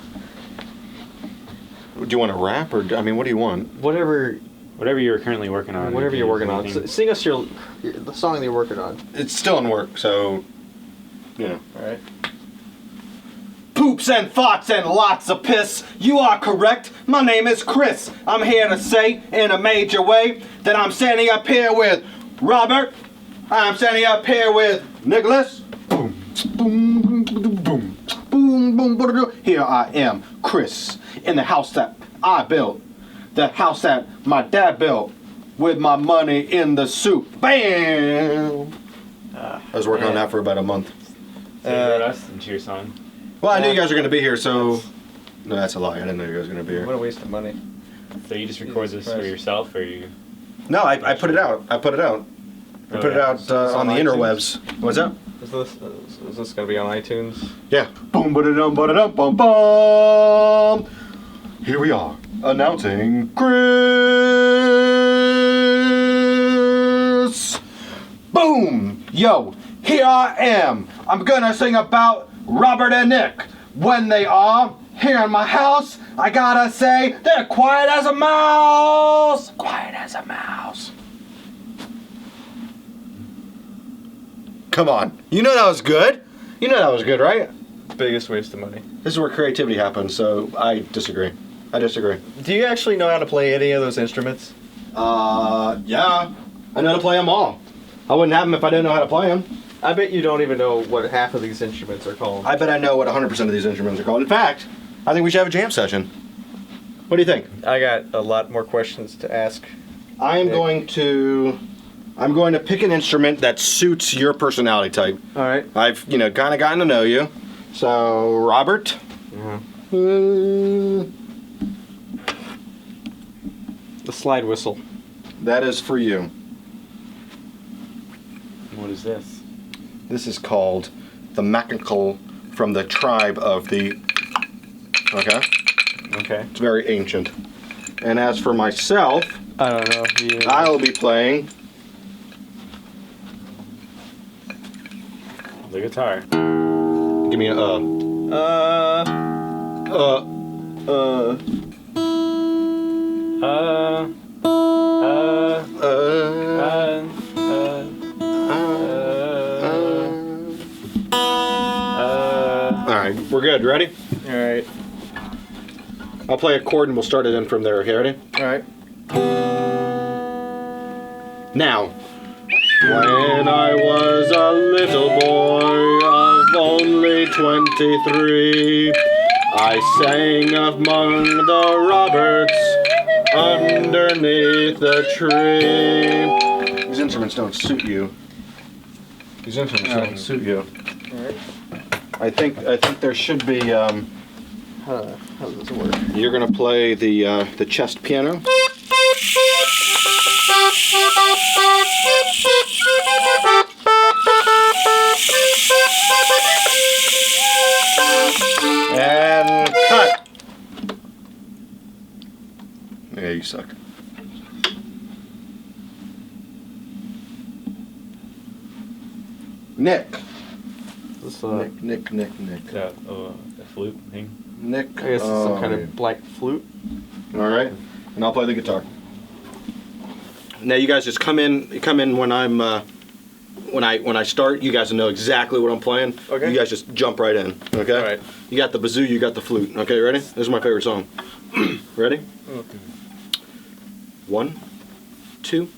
Do you want to rap or I mean, what do you want? Whatever Whatever you're currently working on. Whatever you're working on. anything. Sing us the song that you're working on. It's still in work, so yeah. Alright. Poops and farts and lots of piss. You are correct. My name is Chris. I'm here to say in a major way that I'm standing up here with Robert. I'm standing up here with Nicholas. Boom, boom, boom, boom, boom, boom, boom. Here I am, Chris, in the house that I built. The house that my dad built with my money in the soup. Bam! I was working on that for about a month. So you wrote us into your song. Well, I knew you guys were going to be here, so... No, that's a lie. I didn't know you guys were going to be here. What a waste of money. So you just record this for yourself, or you? No, I put it out. I put it out. I put it out on the interwebs. What's that? Is this going to be on iTunes? Yeah. Boom, ba-da-dum, ba-da-dum, bum, bum. Here we are, announcing Chris. Boom! Yo, here I am. I'm gonna sing about Robert and Nick. When they are here in my house, I gotta say, they're quiet as a mouse. Quiet as a mouse. Come on. You know that was good? You know that was good, right? Biggest waste of money. This is where creativity happens, so I disagree. I disagree. Do you actually know how to play any of those instruments? Yeah. I know how to play them all. I wouldn't have them if I didn't know how to play them. I bet you don't even know what half of these instruments are called. I bet I know what 100% of these instruments are called. In fact, I think we should have a jam session. What do you think? I got a lot more questions to ask. I'm going to pick an instrument that suits your personality type. All right. I've, kind of gotten to know you. So, Robert. The slide whistle. That is for you. What is this? This is called the Macacal from the tribe of the... Okay? Okay. It's very ancient. And as for myself, I don't know. I'll be playing The guitar. Give me a Alright, we're good. Ready? Alright. I'll play a chord and we'll start it in from there. Okay, ready? Alright. Now. When I was a little boy of only 23, I sang among the Roberts underneath the tree. These instruments don't suit you. These instruments don't suit you. I think there should be. How does this work? You're gonna play the chest piano. And cut. Yeah, you suck. Nick. This Nick. a flute thing. Nick. I guess it's some kind of black flute. All right, and I'll play the guitar. Now you guys just come in. Come in when I'm when I start. You guys will know exactly what I'm playing. Okay. You guys just jump right in. Okay. All right. You got the bazoo. You got the flute. Okay. Ready? This is my favorite song. Ready? Okay. 1, 2,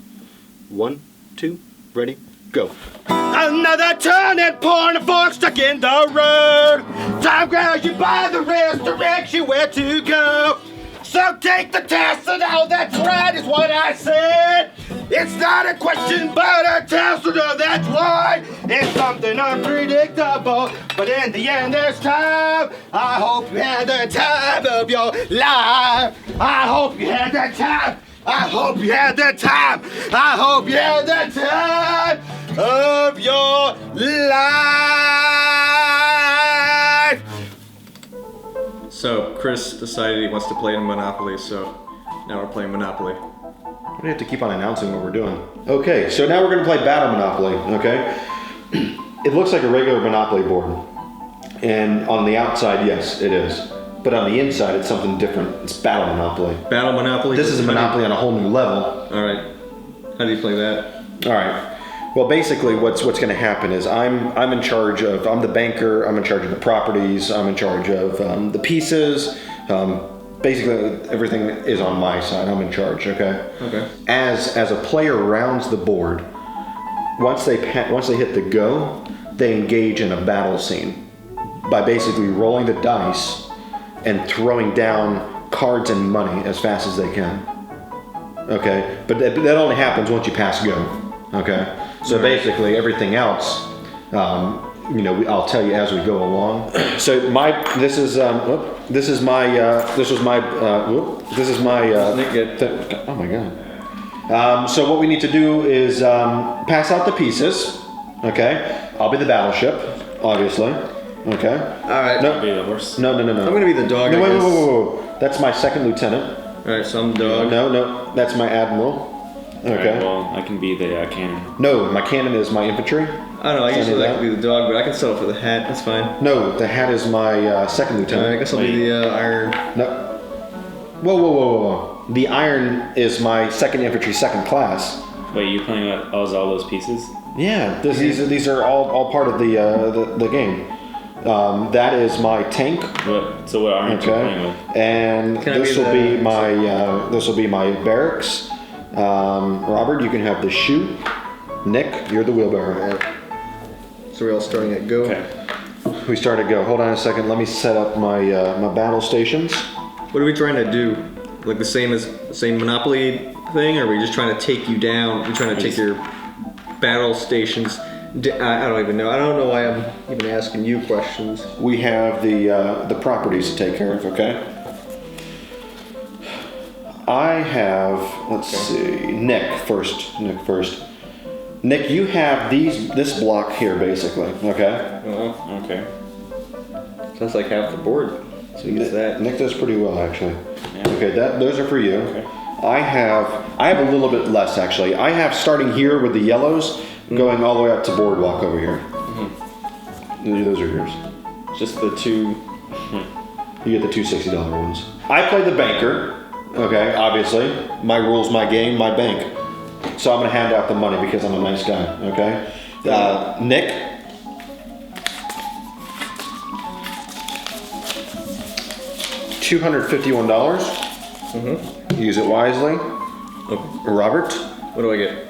1, 2. Ready? Go. Another turning point, a fork stuck in the road. Time grabs you by the wrist, directs you where to go. So take the test, and now that's right is what I said. It's not a question, but a test, so that's why. It's something unpredictable, but in the end there's time. I hope you had the time of your life. I hope you had the time. I hope you had the time. I hope you had the time of your life. So Chris decided he wants to play in Monopoly, so now we're playing Monopoly. We have to keep on announcing what we're doing. Okay, so now we're going to play Battle Monopoly, okay? It looks like a regular Monopoly board. And on the outside, yes, it is. But on the inside, it's something different. It's Battle Monopoly. Battle Monopoly? This is a Monopoly on a whole new level. Alright. How do you play that? All right. Well, basically, what's going to happen is I'm in charge of. I'm the banker. I'm in charge of the properties. I'm in charge of the pieces. Basically, everything is on my side. I'm in charge. Okay. Okay. As a player rounds the board, once they hit the go, they engage in a battle scene by basically rolling the dice and throwing down cards and money as fast as they can. Okay, but that only happens once you pass go. Okay, so basically everything else, I'll tell you as we go along. So this is my. Oh my god. So what we need to do is pass out the pieces. Okay, I'll be the battleship, obviously. Okay. Alright. No. Be the horse. No. I'm gonna be the dog. No, I guess. wait. That's my second lieutenant. Alright, so I'm the dog. No, that's my admiral. Okay. Alright, well, I can be the cannon. No, my cannon is my infantry. I don't know, I usually like to be the dog, but I can settle for the hat, that's fine. No, the hat is my second Alright, I lieutenant. guess I'll be the iron. No. Whoa. The iron is my second infantry, second class. Wait, you playing all those pieces? Yeah, these are all part of the game. That is my tank. So what aren't you playing with? And Can I this be will be my barracks. Robert, you can have the chute. Nick, you're the wheelbarrow. So we're all starting at go. Okay. We start to go. Hold on a second. Let me set up my my battle stations. What are we trying to do? Like the same Monopoly thing, or are we just trying to take you down? We're trying to take your battle stations. I don't even know. I don't know why I'm even asking you questions. We have the properties to take care of. Okay. I have. Let's see. Nick first. Nick, you have this block here, basically. Okay. Oh, okay. That's like half the board. So he gets that. Nick does pretty well, actually. Yeah. Okay, those are for you. Okay. I have a little bit less, actually. I have starting here with the yellows, going all the way up to boardwalk over here. Those are yours. Just the two. You get the two $60 ones. I play the banker. Okay, obviously. My rules, my game, my bank. So I'm gonna hand out the money because I'm a nice guy. Okay. Nick. $251. Use it wisely. Okay. Robert. What do I get?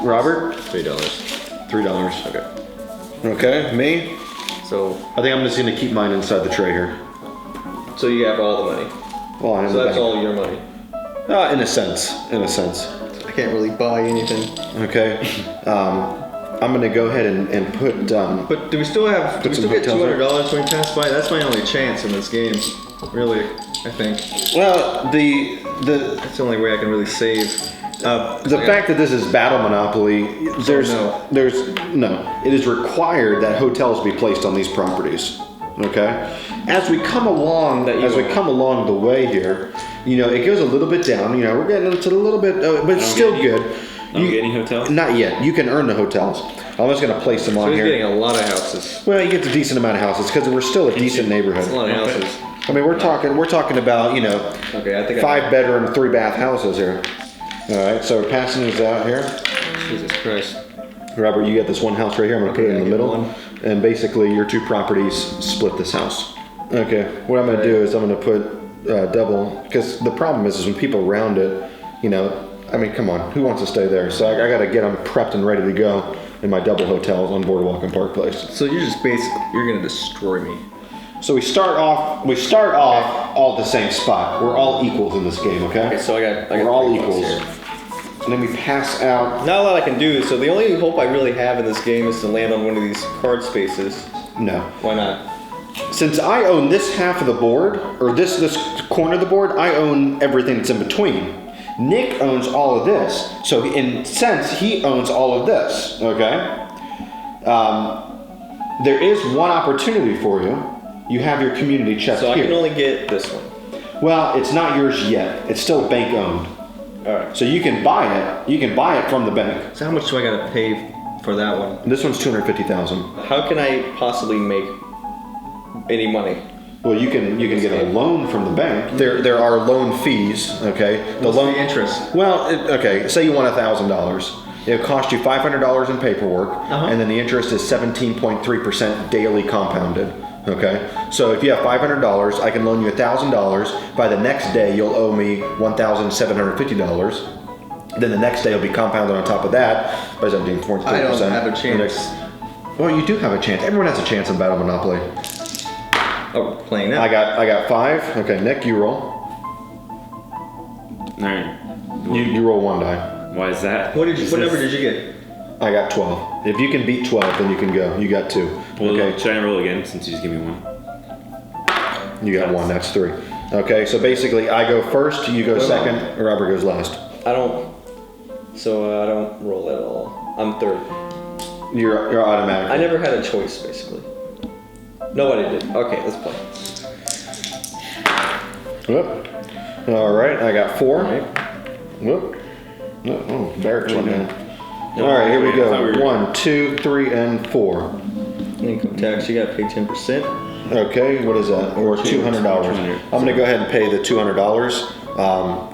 Robert. $3. $3. Okay. Okay. Me. So I think I'm just gonna keep mine inside the tray here. so you have all the money. Well, I have So the that's bank. all your money. In a sense. I can't really buy anything. Okay. I'm gonna go ahead and put. But do we still have? Do we some still get hotels $200 when we pass by? That's my only chance in this game. Really, I think Well, the that's the only way I can really save. the fact that this is Battle Monopoly, no. It is required that hotels be placed on these properties. Okay. As we come along, the way here, it goes a little bit down. We're getting into a little bit, but it's still good. Don't get any hotels? Not yet. You can earn the hotels. I'm just gonna place them So on he's here. getting a lot of houses. Well, you get a decent amount of houses because we're still a decent neighborhood. That's a lot of houses. I mean, we're talking about Okay, I think 5-bedroom, 3-bath houses here. All right, so we're passing these out here. Jesus Christ. Robert, you get this one house right here. I'm gonna put it Okay, in I the get middle, one. and basically your two properties split this house. Okay, what I'm gonna do is I'm gonna put double, because the problem is when people round it, I mean, come on, who wants to stay there? So I gotta get them prepped and ready to go in my double hotels on Boardwalk and Park Place. So you're gonna destroy me. So we start off all at the same spot. We're all equals in this game, okay? Okay, so I got We're all 3 bucks equals. here. And then we pass out. Not a lot I can do. So the only hope I really have in this game is to land on one of these card spaces. No. Why not? Since I own this half of the board, or this corner of the board, I own everything that's in between. Nick owns all of this. So in a sense, he owns all of this, okay? There is one opportunity for you. You have your community chest So I here. can only get this one. Well, it's not yours yet. It's still bank owned. All right. So you can buy it. You can buy it from the bank. So how much do I gotta pay for that one? This one's $250,000. How can I possibly make any money? Well, you can get a loan from the bank. There are loan fees. Okay. What's the interest? Well, okay. Say you want $1,000. It'll cost you $500 in paperwork, and then the interest is 17.3% daily compounded. Okay. So if you have $500, I can loan you $1,000. By the next day, you'll owe me $1,750. Then the next day will be compounded on top of that by 17.3%. I don't have a chance. Well, you do have a chance. Everyone has a chance in Battle Monopoly. Oh, we're playing now. I got 5. Okay, Nick, you roll. All right. You roll 1 die. Why is that? What number did you get? I got 12. If you can beat 12, then you can go. You got 2. Well, Okay, should I roll again since you just give me 1? you got 1. That's 3. Okay, so basically, I go first, you go second, Robert goes last. I don't roll at all. I'm third. You're automatic. I never had a choice, basically. Nobody did. Okay, let's play. Whoop. All right, I got 4. Alright. Whoop. Oh, barracks went down. All right, here we I thought we go. were- 1, 2, 3, and 4. Income tax, you gotta pay 10%. Okay, what is that? Or $200. I'm gonna go ahead and pay the $200.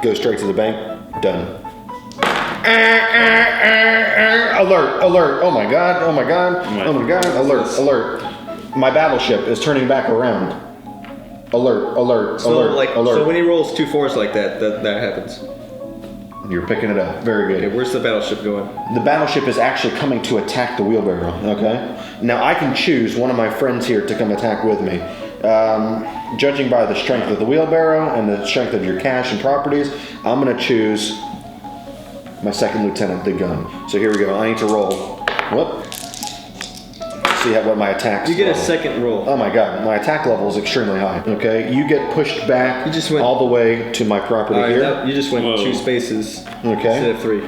Go straight to the bank. Done. Alert! Alert! Oh my God! Oh my God! Oh my God! Alert! Alert! My battleship is turning back around. Alert! Alert! So Alert! like, Alert! so when he rolls 2 4s like that happens. You're picking it up. Very Okay, good. where's the battleship going? The battleship is actually coming to attack the wheelbarrow. Okay. Now I can choose one of my friends here to come attack with me. Judging by the strength of the wheelbarrow and the strength of your cash and properties, I'm gonna choose my second lieutenant, the gun. So here we go. I need to roll. Whoop. see what my attacks. You get a level. second roll. Oh my god, my attack level is extremely high. Okay, you get pushed back You just went- all the way to my property here. You just went Whoa. 2 spaces Okay. instead of 3.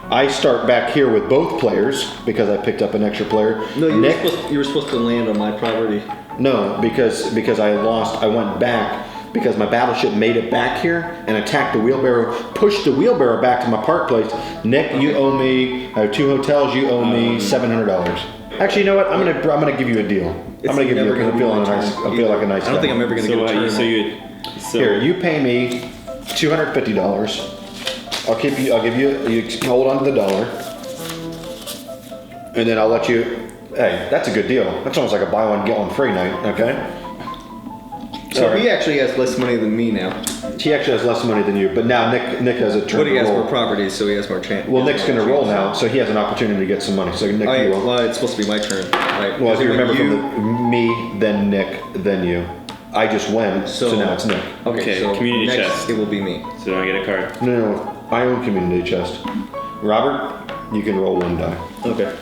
I start back here with both players because I picked up an extra player. No, Nick, you were supposed to land on my property. no, because I lost. I went back because my battleship made it back here and attacked the wheelbarrow, pushed the wheelbarrow back to my park place. Nick, you owe me. I have 2 hotels. You owe me $700. Actually, you know what? I'm gonna give you a deal. I'm gonna give you. never I gonna feel be like my a nice. turn. I feel like a nice. I don't think guy. I'm ever gonna get a turn. Here, you pay me $250. I'll give you. You hold on to the dollar, and then I'll let you. Hey, that's a good deal. That's almost like a buy one get one free night. Okay. So he actually has less money than me now. He actually has less money than you, but now Nick has a turn. But he to has roll. more properties, so he has more chance. Well, Nick's gonna roll now, so he has an opportunity to get some money. So Nick, you roll. Well, it's supposed to be my turn. Right? Well, if you remember you, from me, then Nick, then you. I just went, so now it's Nick. Okay, so community next chest. it will be me. So I get a card. No, I own community chest. Robert, you can roll 1 die. Okay.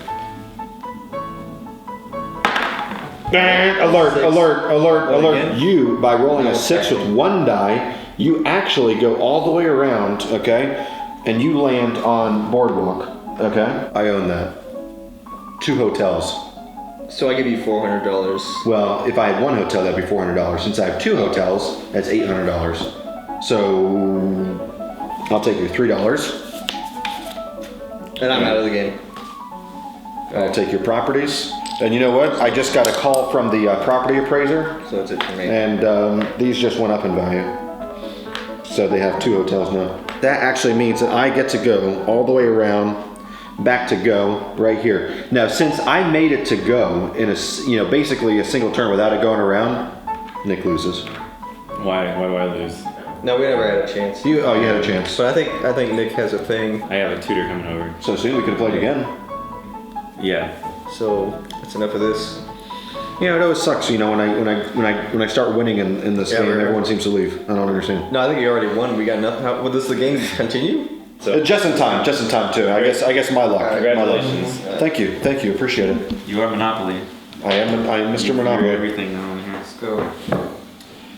Alert, alert, alert, Roll alert. again? You, by rolling a No, 6 with 1 die, you actually go all the way around, okay? And you land on Boardwalk, okay? I own that. 2 hotels. So I give you $400. Well, if I had 1 hotel, that'd be $400. Since I have 2 hotels, that's $800. So, I'll take your $3. And I'm out of the game. I'll take your properties. And you know what? I just got a call from the property appraiser. So that's it for me. And these just went up in value. So they have 2 hotels now. That actually means that I get to go all the way around, back to go right here. Now, since I made it to go in a, basically a single turn without it going around, Nick loses. Why do I lose? No, we never had a chance. You had a chance. But I think Nick has a thing. I have a tutor coming over. So soon we could have played again. Yeah. So that's enough of this. You know, it always sucks. You know, when I start winning in this Yeah, game, right. everyone seems to leave. I don't understand. No, I think you already won. We got nothing. How, will the game continue? So Just in time too. I guess my luck. congratulations. My luck. Thank you, appreciate it. You are Monopoly. I am Mr. You're Monopoly. everything now in here. Let's go.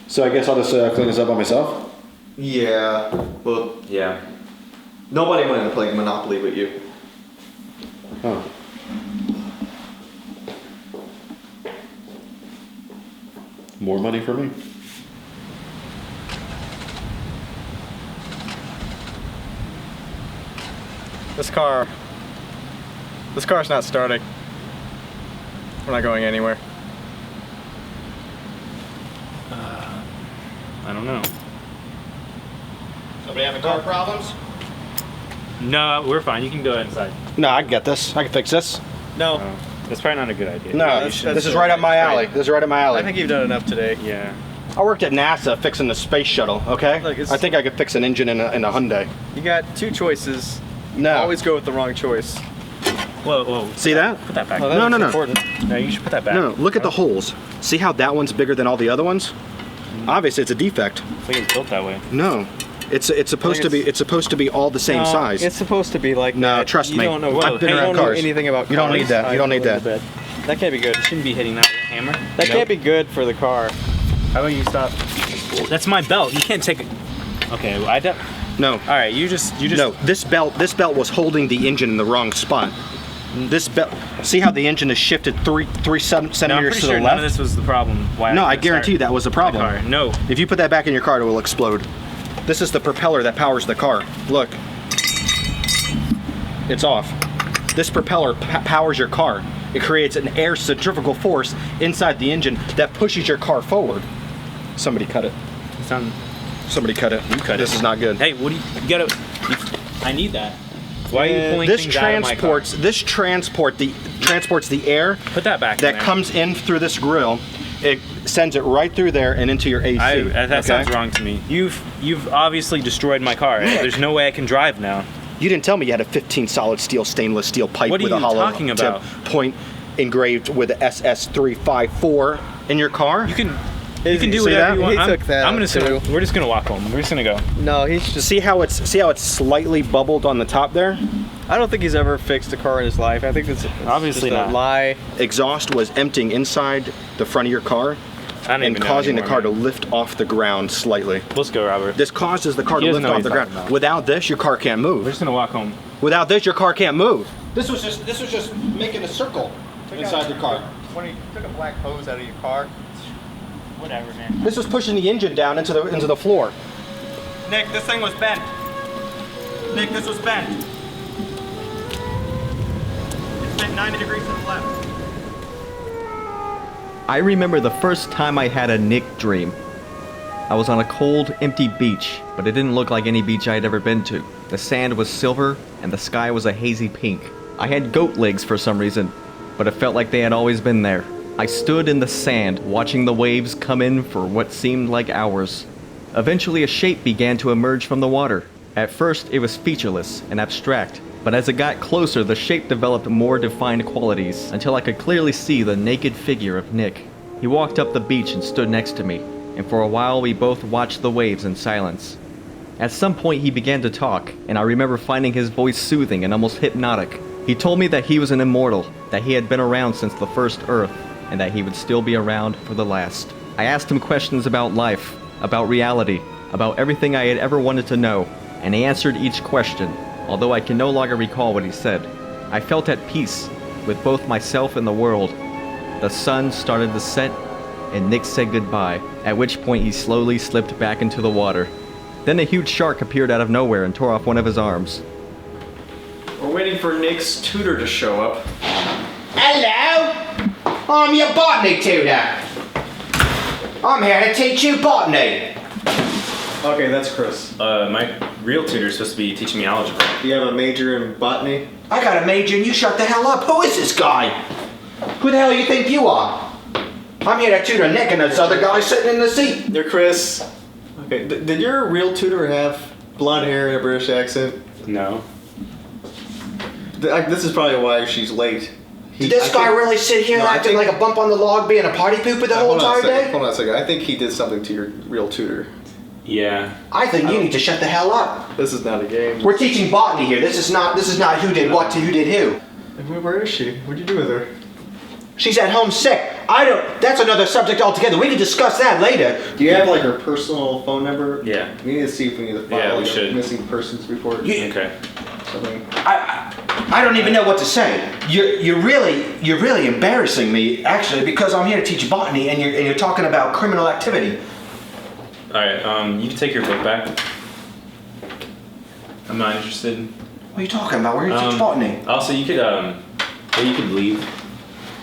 So I guess I'll just clean this up by myself. Yeah. Well, Yeah. nobody wanted to play Monopoly but you. Oh. More money for me. This car's not starting. We're not going anywhere. I don't know. Somebody having car problems? No, we're fine. You can go inside. No, I can get this. I can fix this. No, That's probably not a good idea. No, You should- this is right up my alley. This is right up my alley. I think you've done enough today. Yeah. I worked at NASA fixing the space shuttle, okay? Look, it's- I think I could fix an engine in a Hyundai. You got 2 choices. No. Always go with the wrong choice. Whoa. See that? Put that back. Oh, No, that's no. important. No, you should put that back. No, look at the holes. See how that one's bigger than all the other ones? Obviously, it's a defect. It's like it's built that way. No. It's supposed to be all the same size. It's supposed to be like No, that. trust you me. Don't know, I've been you around don't know cars. anything about cars. You don't need that. You don't need that. That can't be good. You shouldn't be hitting that with a hammer. That can't be good for the car. How about you stop? That's my belt. You can't take it. Okay, well, I don't. No. All right, you just. No, this belt was holding the engine in the wrong spot. This belt, see how the engine is shifted three No, I'm centimeters pretty to sure the none left? of this was the problem. Why No, I couldn't guarantee you start that was the the problem. car. No. If you put that back in your car, it will explode. This is the propeller that powers the car. Look. It's off. This propeller powers your car. It creates an air centrifugal force inside the engine that pushes your car forward. Somebody cut it. Somebody cut it. You cut it. This is not good. Hey, what do you gotta? I need that. Why are you pulling This things out of my car? transports the air Put that back. that in there. comes in through this grill. It sends it right through there and into your AC. That okay? sounds wrong to me. You've obviously destroyed my car. There's no way I can drive now. You didn't tell me you had a 15 solid steel stainless steel pipe What are with a you hollow talking about? tip point engraved with a SS354 in your car. You can. You can do See whatever that? you want. He took that We're just gonna walk home. We're just gonna go. No, he's just. See how it's slightly bubbled on the top there? I don't think he's ever fixed a car in his life. I think that's Obviously just a not. lie. Exhaust was emptying inside the front of your car I don't and even know causing the anymore, car to man. lift off the ground slightly. Let's go, Robert. This causes the car He to doesn't lift know off what the he's ground. talking about. Without this, your car can't We're move. just gonna walk home. Without this, your car can't move. This was just making a circle inside your car. When he took a black hose out of your car. Whatever, man. This was pushing the engine down into the floor. Nick, this thing was bent. Nick, this was bent. It's bent 90 degrees to the left. I remember the first time I had a Nick dream. I was on a cold, empty beach, but it didn't look like any beach I had ever been to. The sand was silver, and the sky was a hazy pink. I had goat legs for some reason, but it felt like they had always been there. I stood in the sand, watching the waves come in for what seemed like hours. Eventually, a shape began to emerge from the water. At first, it was featureless and abstract, but as it got closer, the shape developed more defined qualities until I could clearly see the naked figure of Nick. He walked up the beach and stood next to me, and for a while we both watched the waves in silence. At some point he began to talk, and I remember finding his voice soothing and almost hypnotic. He told me that he was an immortal, that he had been around since the first Earth, and that he would still be around for the last. I asked him questions about life, about reality, about everything I had ever wanted to know, and he answered each question, although I can no longer recall what he said. I felt at peace with both myself and the world. The sun started to set, and Nick said goodbye, at which point he slowly slipped back into the water. Then a huge shark appeared out of nowhere and tore off one of his arms. We're waiting for Nick's tutor to show up. Hello, I'm your botany tutor. I'm here to teach you botany. Okay, that's Chris. My real tutor's supposed to be teaching me algebra. Do you have a major in botany? I got a major and you shut the hell up. Who is this guy? Who the hell you think you are? I'm here to tutor Nick and this other guy sitting in the seat. You're Chris. Okay, did your real tutor have blonde hair and a British accent? No. This is probably why she's late. Did this guy really sit here acting like a bump on the log being a party pooper the whole entire day? Hold on a second. I think he did something to your real tutor. Yeah. I think you need to shut the hell up. This is not a game. We're teaching botany here. This is not who did what to who did who. Where is she? What'd you do with her? She's at home sick. That's another subject altogether. We can discuss that later. Do you have like her personal phone number? Yeah. We need to see if we need to file Yeah, we like, should. a missing persons report. Okay. Something. I don't even know what to say. You're really embarrassing me, actually, because I'm here to teach botany and you're talking about criminal activity. All right. You can take your book back. I'm not interested. What are you talking about? We're here to teach botany. Also, you could leave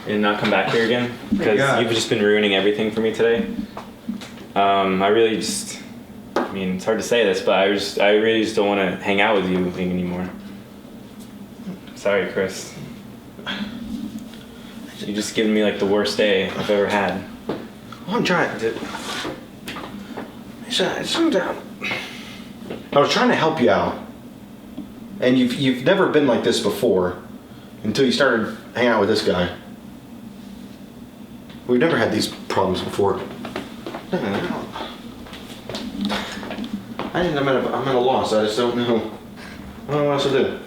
and not come back here again because you've just been ruining everything for me today. I really just. I mean, it's hard to say this, but I really just don't want to hang out with you anymore. Sorry, Chris. You just given me like the worst day I've ever had. I'm trying to. Slow down. I was trying to help you out, and you've never been like this before, until you started hanging out with this guy. We've never had these problems before. No. I'm at a loss. I just don't know. I don't know what else to do.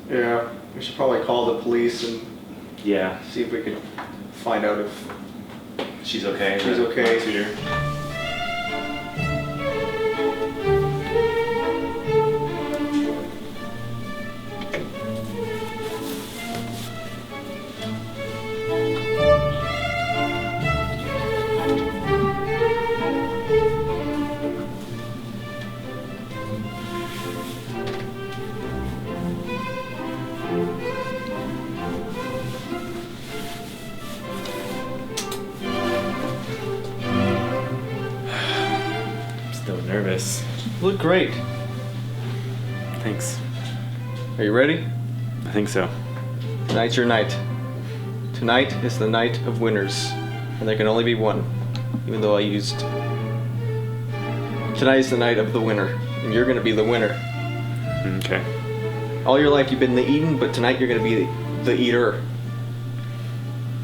Yeah, we should probably call the police and Yeah, see if we could find out if she's okay. She's the- okay. my tutor. I'm still nervous. You look great. Thanks. Are you ready? I think so. Tonight's your night. Tonight is the night of winners, and there can only be one, even though I used. Tonight is the night of the winner, and you're gonna be the winner. Okay. All your life you've been the eaten, but tonight you're gonna be the eater.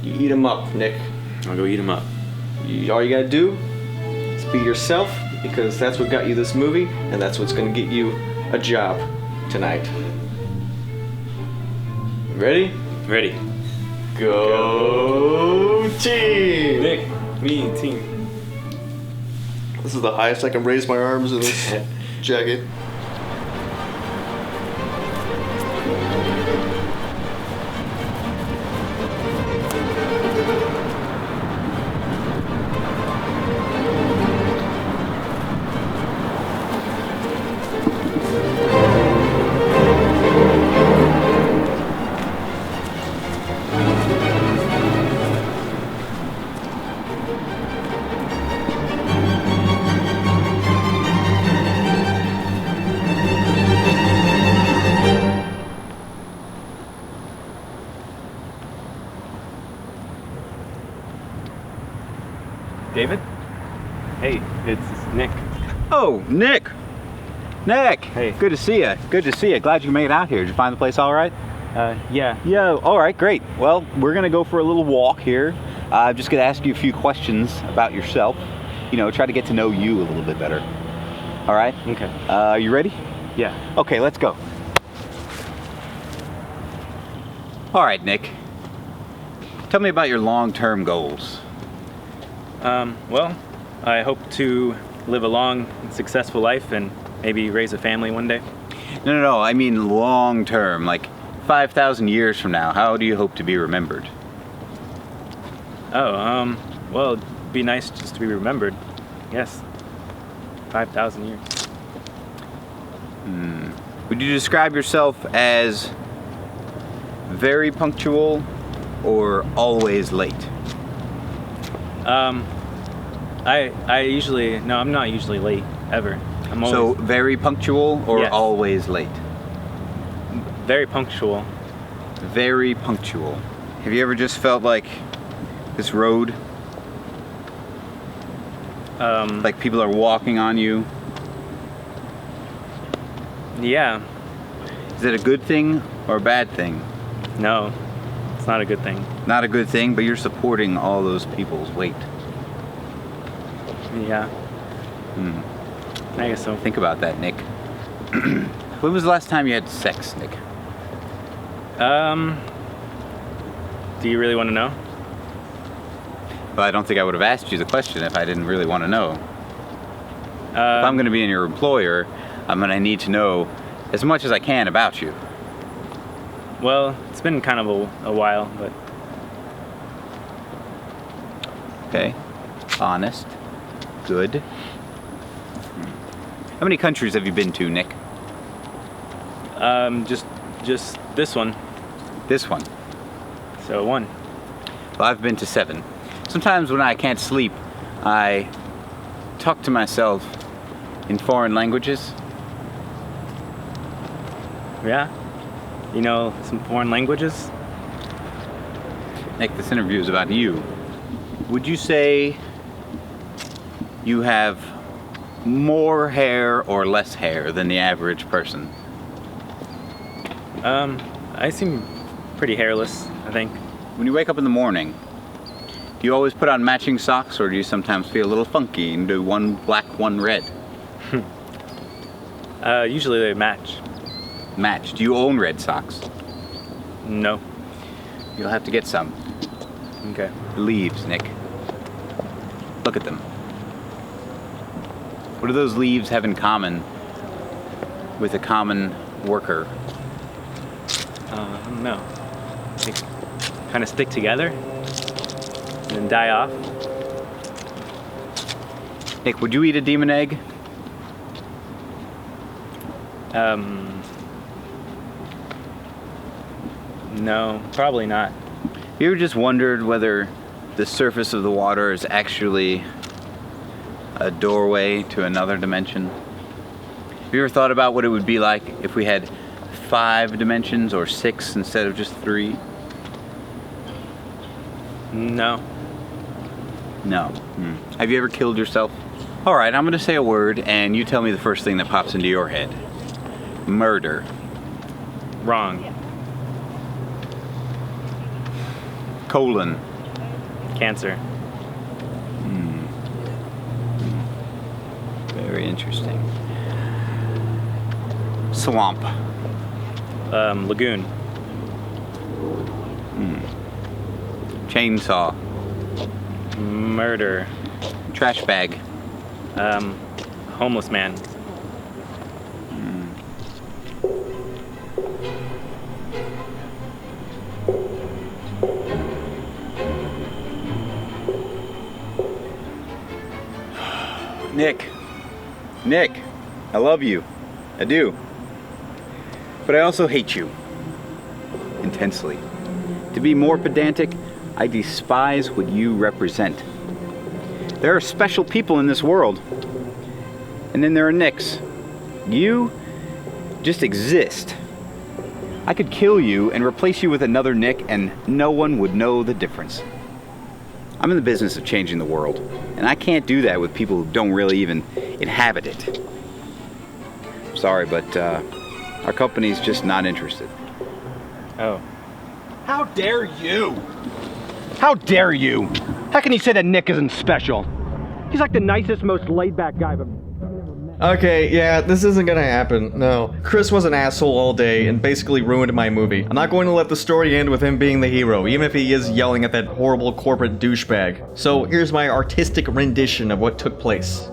You eat 'em up, Nick. I'll go eat him up. All you gotta do is be yourself, because that's what got you this movie, and that's what's gonna get you a job tonight. Ready? Ready. Go team! Nick, me, team. This is the highest I can raise my arms in this jacket. David? Hey, it's Nick. Oh, Nick! Nick! Hey. Good to see you. Good to see you. Glad you made it out here. Did you find the place all right? Yeah. Yo, all right, great. Well, we're gonna go for a little walk here. I'm just gonna ask you a few questions about yourself. You know, try to get to know you a little bit better. All right? Okay. You ready? Yeah. Okay, let's go. All right, Nick. Tell me about your long-term goals. Well, I hope to live a long and successful life and maybe raise a family one day. No, I mean long-term, like 5,000 years from now. How do you hope to be remembered? Oh, well, it'd be nice just to be remembered. Yes. 5,000 years. Would you describe yourself as very punctual or always late? I'm not usually late, ever. I'm So always very punctual or Yes. always late? very punctual. Very punctual. Have you ever just felt like this road, like people are walking on you? Yeah. Is it a good thing or a bad thing? No, it's not a good thing. Not a good thing, but you're supporting all those people's weight. Yeah. I guess so. Think about that, Nick. When was the last time you had sex, Nick? Do you really want to know? Well, I don't think I would have asked you the question if I didn't really want to know. If I'm going to be your employer, I'm going to need to know as much as I can about you. Well, it's been kind of a while, but Okay? Honest. Good. How many countries have you been to, Nick? just this one. This one. So one. Well, I've been to 7. Sometimes when I can't sleep, I talk to myself in foreign languages. Yeah. You know some foreign languages? Nick, this interview is about you. Would you say you have more hair or less hair than the average person? I seem pretty hairless, I think. When you wake up in the morning, do you always put on matching socks, or do you sometimes feel a little funky and do one black, one red? Usually they match. Match. Do you own red socks? No. You'll have to get some. Okay. Leaves, Nick. Look at them. What do those leaves have in common with a common worker? I don't know. They kind of stick together and then die off. Nick, would you eat a demon egg? No, probably not. You ever just wondered whether the surface of the water is actually a doorway to another dimension? Have you ever thought about what it would be like if we had 5 dimensions or 6 instead of just 3? No. No. Have you ever killed yourself? All right, I'm gonna say a word and you tell me the first thing that pops into your head. Murder. Wrong. Colon. Cancer. Very interesting. Swamp. Lagoon. Chainsaw. Murder. Trash bag. Homeless man. Nick, I love you. I do. But I also hate you. Intensely. To be more pedantic, I despise what you represent. There are special people in this world. And then there are Nicks. You just exist. I could kill you and replace you with another Nick and no one would know the difference. I'm in the business of changing the world, and I can't do that with people who don't really even inhabit it. Sorry, but our company's just not interested. Oh. How dare you? How dare you? How can you say that Nick isn't special? He's like the nicest, most laid-back guy I've ever met. Okay, yeah, this isn't gonna happen, no. Chris was an asshole all day and basically ruined my movie. I'm not going to let the story end with him being the hero, even if he is yelling at that horrible corporate douchebag. So here's my artistic rendition of what took place.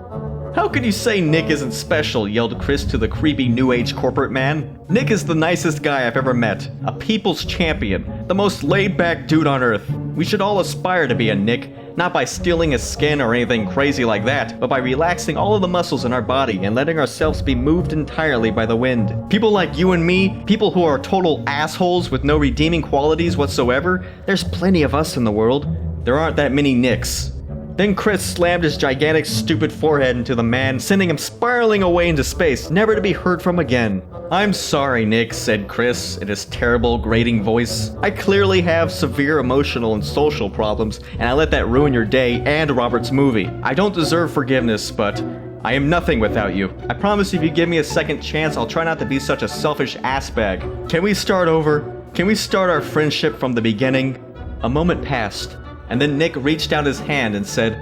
How could you say Nick isn't special? Yelled Chris to the creepy new age corporate man. Nick is the nicest guy I've ever met. A people's champion. The most laid-back dude on earth. We should all aspire to be a Nick. Not by stealing his skin or anything crazy like that, but by relaxing all of the muscles in our body and letting ourselves be moved entirely by the wind. People like you and me, people who are total assholes with no redeeming qualities whatsoever, there's plenty of us in the world. There aren't that many Nicks. Then Chris slammed his gigantic stupid forehead into the man, sending him spiraling away into space, never to be heard from again. I'm sorry, Nick, said Chris in his terrible, grating voice. I clearly have severe emotional and social problems, and I let that ruin your day and Robert's movie. I don't deserve forgiveness, but I am nothing without you. I promise if you give me a second chance, I'll try not to be such a selfish assbag. Can we start over? Can we start our friendship from the beginning? A moment passed, and then Nick reached out his hand and said,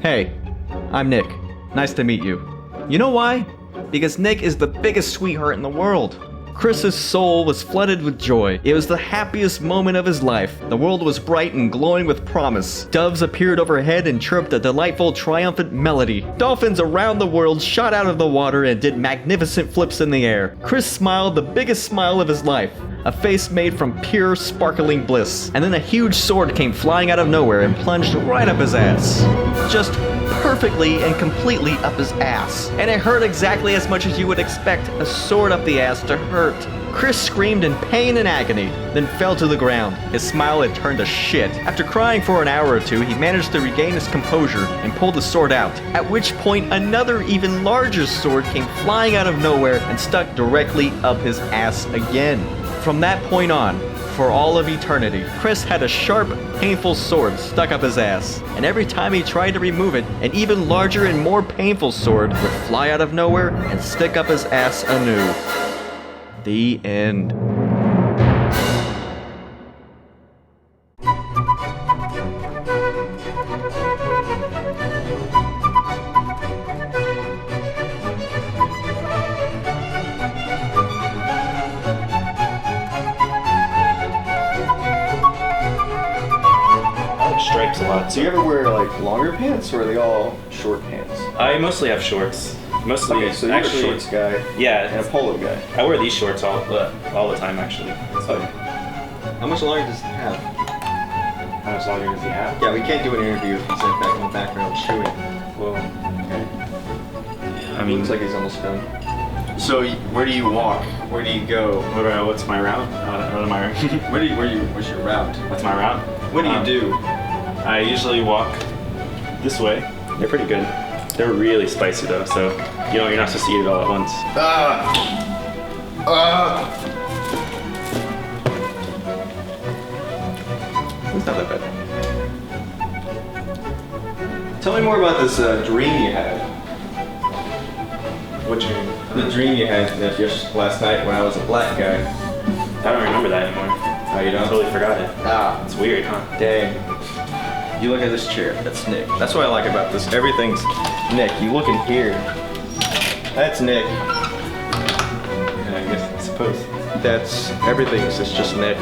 "Hey, I'm Nick. Nice to meet you." You know why? Because Nick is the biggest sweetheart in the world. Chris's soul was flooded with joy. It was the happiest moment of his life. The world was bright and glowing with promise. Doves appeared overhead and chirped a delightful, triumphant melody. Dolphins around the world shot out of the water and did magnificent flips in the air. Chris smiled the biggest smile of his life. A face made from pure, sparkling bliss. And then a huge sword came flying out of nowhere and plunged right up his ass. Just perfectly and completely up his ass. And it hurt exactly as much as you would expect a sword up the ass to hurt. Chris screamed in pain and agony, then fell to the ground. His smile had turned to shit. After crying for an hour or two, he managed to regain his composure and pulled the sword out. At which point, another even larger sword came flying out of nowhere and stuck directly up his ass again. From that point on, for all of eternity, Chris had a sharp, painful sword stuck up his ass. And every time he tried to remove it, an even larger and more painful sword would fly out of nowhere and stick up his ass anew. The end. Stripes a lot. So you ever wear like longer pants, or are they all short pants? I mostly have shorts. Mostly, Okay, so you're actually, a shorts guy and yeah. a polo guy. I wear these shorts all the time, actually. So, How much longer does he have? how much longer does he have? Yeah, we can't do an interview if he's like back in the background chewing. Well, Okay. I mean, Looks like he's almost done. So where do you walk? Where do you go? what's my route? What am I? What's your route? What's my route? What do you do? I usually walk this way. They're pretty good. They're really spicy though, so you're not supposed to eat it all at once. It's not that bad. Tell me more about this dream you had. What dream? The dream you had just last night when I was a black guy. I don't remember that anymore. Oh, you I don't? totally forgot it. Ah, It's weird, huh? dang. You look at this chair. That's Nick. That's what I like about this. Everything's Nick. You look in here. That's Nick. Yeah, I guess I suppose. That's everything's just Nick.